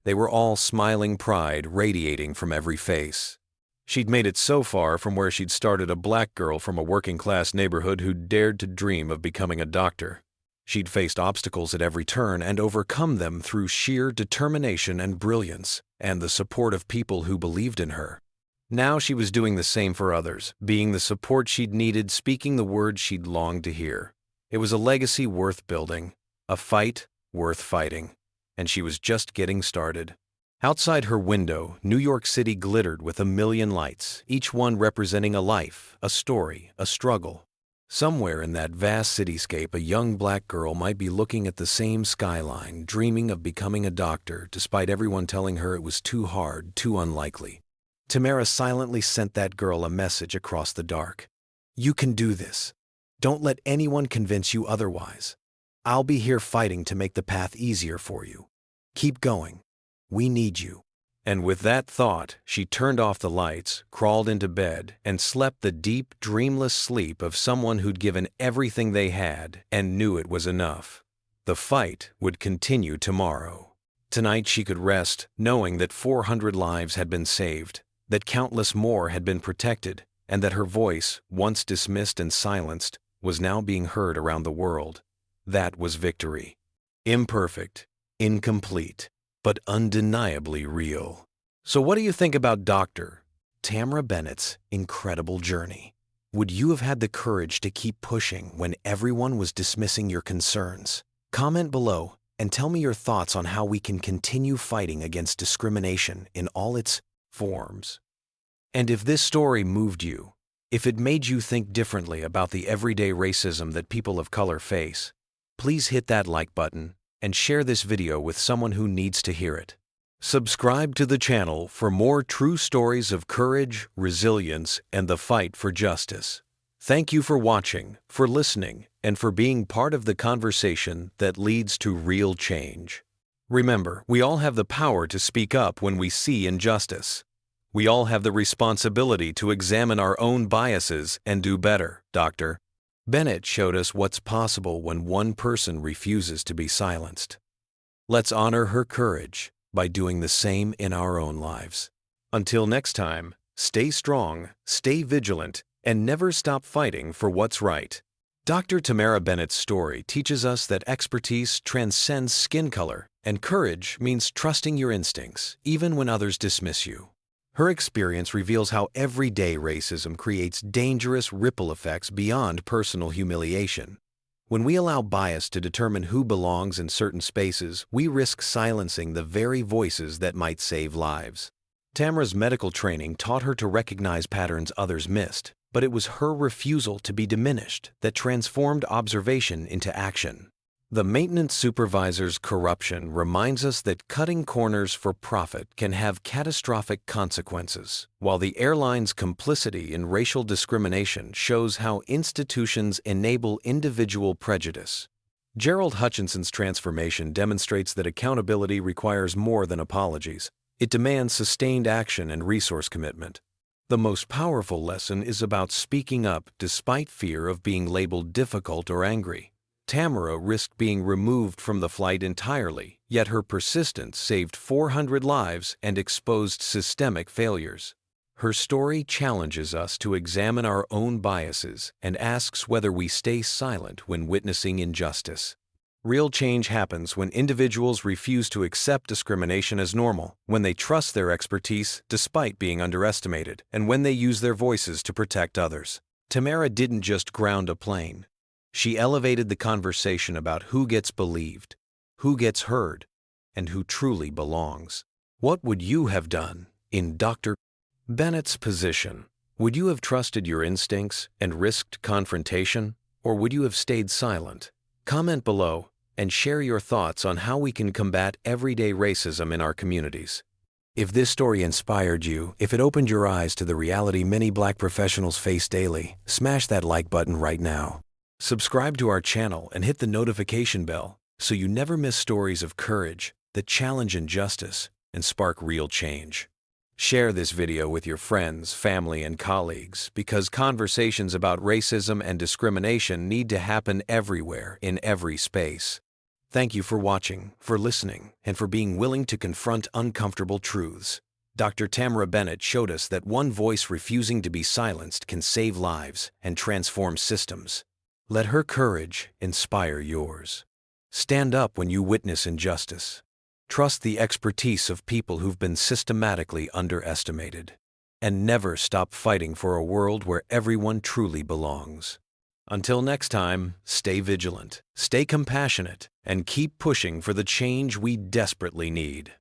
They were all smiling pride radiating from every face. She'd made it so far from where she'd started, a black girl from a working-class neighborhood who dared to dream of becoming a doctor. She'd faced obstacles at every turn and overcome them through sheer determination and brilliance, and the support of people who believed in her. Now she was doing the same for others, being the support she'd needed, speaking the words she'd longed to hear. It was a legacy worth building, a fight worth fighting, and she was just getting started. Outside her window, New York City glittered with a million lights, each one representing a life, a story, a struggle. Somewhere in that vast cityscape, a young black girl might be looking at the same skyline, dreaming of becoming a doctor, despite everyone telling her it was too hard, too unlikely. Tamara silently sent that girl a message across the dark. "You can do this. Don't let anyone convince you otherwise. I'll be here fighting to make the path easier for you. Keep going. We need you." And with that thought, she turned off the lights, crawled into bed, and slept the deep, dreamless sleep of someone who'd given everything they had and knew it was enough. The fight would continue tomorrow. Tonight she could rest, knowing that 400 lives had been saved, that countless more had been protected, and that her voice, once dismissed and silenced, was now being heard around the world. That was victory. Imperfect, incomplete, but undeniably real. So what do you think about Dr. Tamara Bennett's incredible journey? Would you have had the courage to keep pushing when everyone was dismissing your concerns? Comment below and tell me your thoughts on how we can continue fighting against discrimination in all its forms. And if this story moved you, if it made you think differently about the everyday racism that people of color face, please hit that like button and share this video with someone who needs to hear it. Subscribe to the channel for more true stories of courage, resilience, and the fight for justice. Thank you for watching, for listening, and for being part of the conversation that leads to real change. Remember, we all have the power to speak up when we see injustice. We all have the responsibility to examine our own biases and do better. Dr. Bennett showed us what's possible when one person refuses to be silenced. Let's honor her courage by doing the same in our own lives. Until next time, stay strong, stay vigilant, and never stop fighting for what's right. Dr. Tamara Bennett's story teaches us that expertise transcends skin color, and courage means trusting your instincts, even when others dismiss you. Her experience reveals how everyday racism creates dangerous ripple effects beyond personal humiliation. When we allow bias to determine who belongs in certain spaces, we risk silencing the very voices that might save lives. Tamara's medical training taught her to recognize patterns others missed, but it was her refusal to be diminished that transformed observation into action. The maintenance supervisor's corruption reminds us that cutting corners for profit can have catastrophic consequences, while the airline's complicity in racial discrimination shows how institutions enable individual prejudice. Gerald Hutchinson's transformation demonstrates that accountability requires more than apologies. It demands sustained action and resource commitment. The most powerful lesson is about speaking up despite fear of being labeled difficult or angry. Tamara risked being removed from the flight entirely, yet her persistence saved 400 lives and exposed systemic failures. Her story challenges us to examine our own biases and asks whether we stay silent when witnessing injustice. Real change happens when individuals refuse to accept discrimination as normal, when they trust their expertise despite being underestimated, and when they use their voices to protect others. Tamara didn't just ground a plane. She elevated the conversation about who gets believed, who gets heard, and who truly belongs. What would you have done in Dr. Bennett's position? Would you have trusted your instincts and risked confrontation, or would you have stayed silent? Comment below and share your thoughts on how we can combat everyday racism in our communities. If this story inspired you, if it opened your eyes to the reality many Black professionals face daily, smash that like button right now. Subscribe to our channel and hit the notification bell so you never miss stories of courage that challenge injustice and spark real change. Share this video with your friends, family, and colleagues because conversations about racism and discrimination need to happen everywhere, in every space. Thank you for watching, for listening, and for being willing to confront uncomfortable truths. Dr. Tamara Bennett showed us that one voice refusing to be silenced can save lives and transform systems. Let her courage inspire yours. Stand up when you witness injustice. Trust the expertise of people who've been systematically underestimated. And never stop fighting for a world where everyone truly belongs. Until next time, stay vigilant, stay compassionate, and keep pushing for the change we desperately need.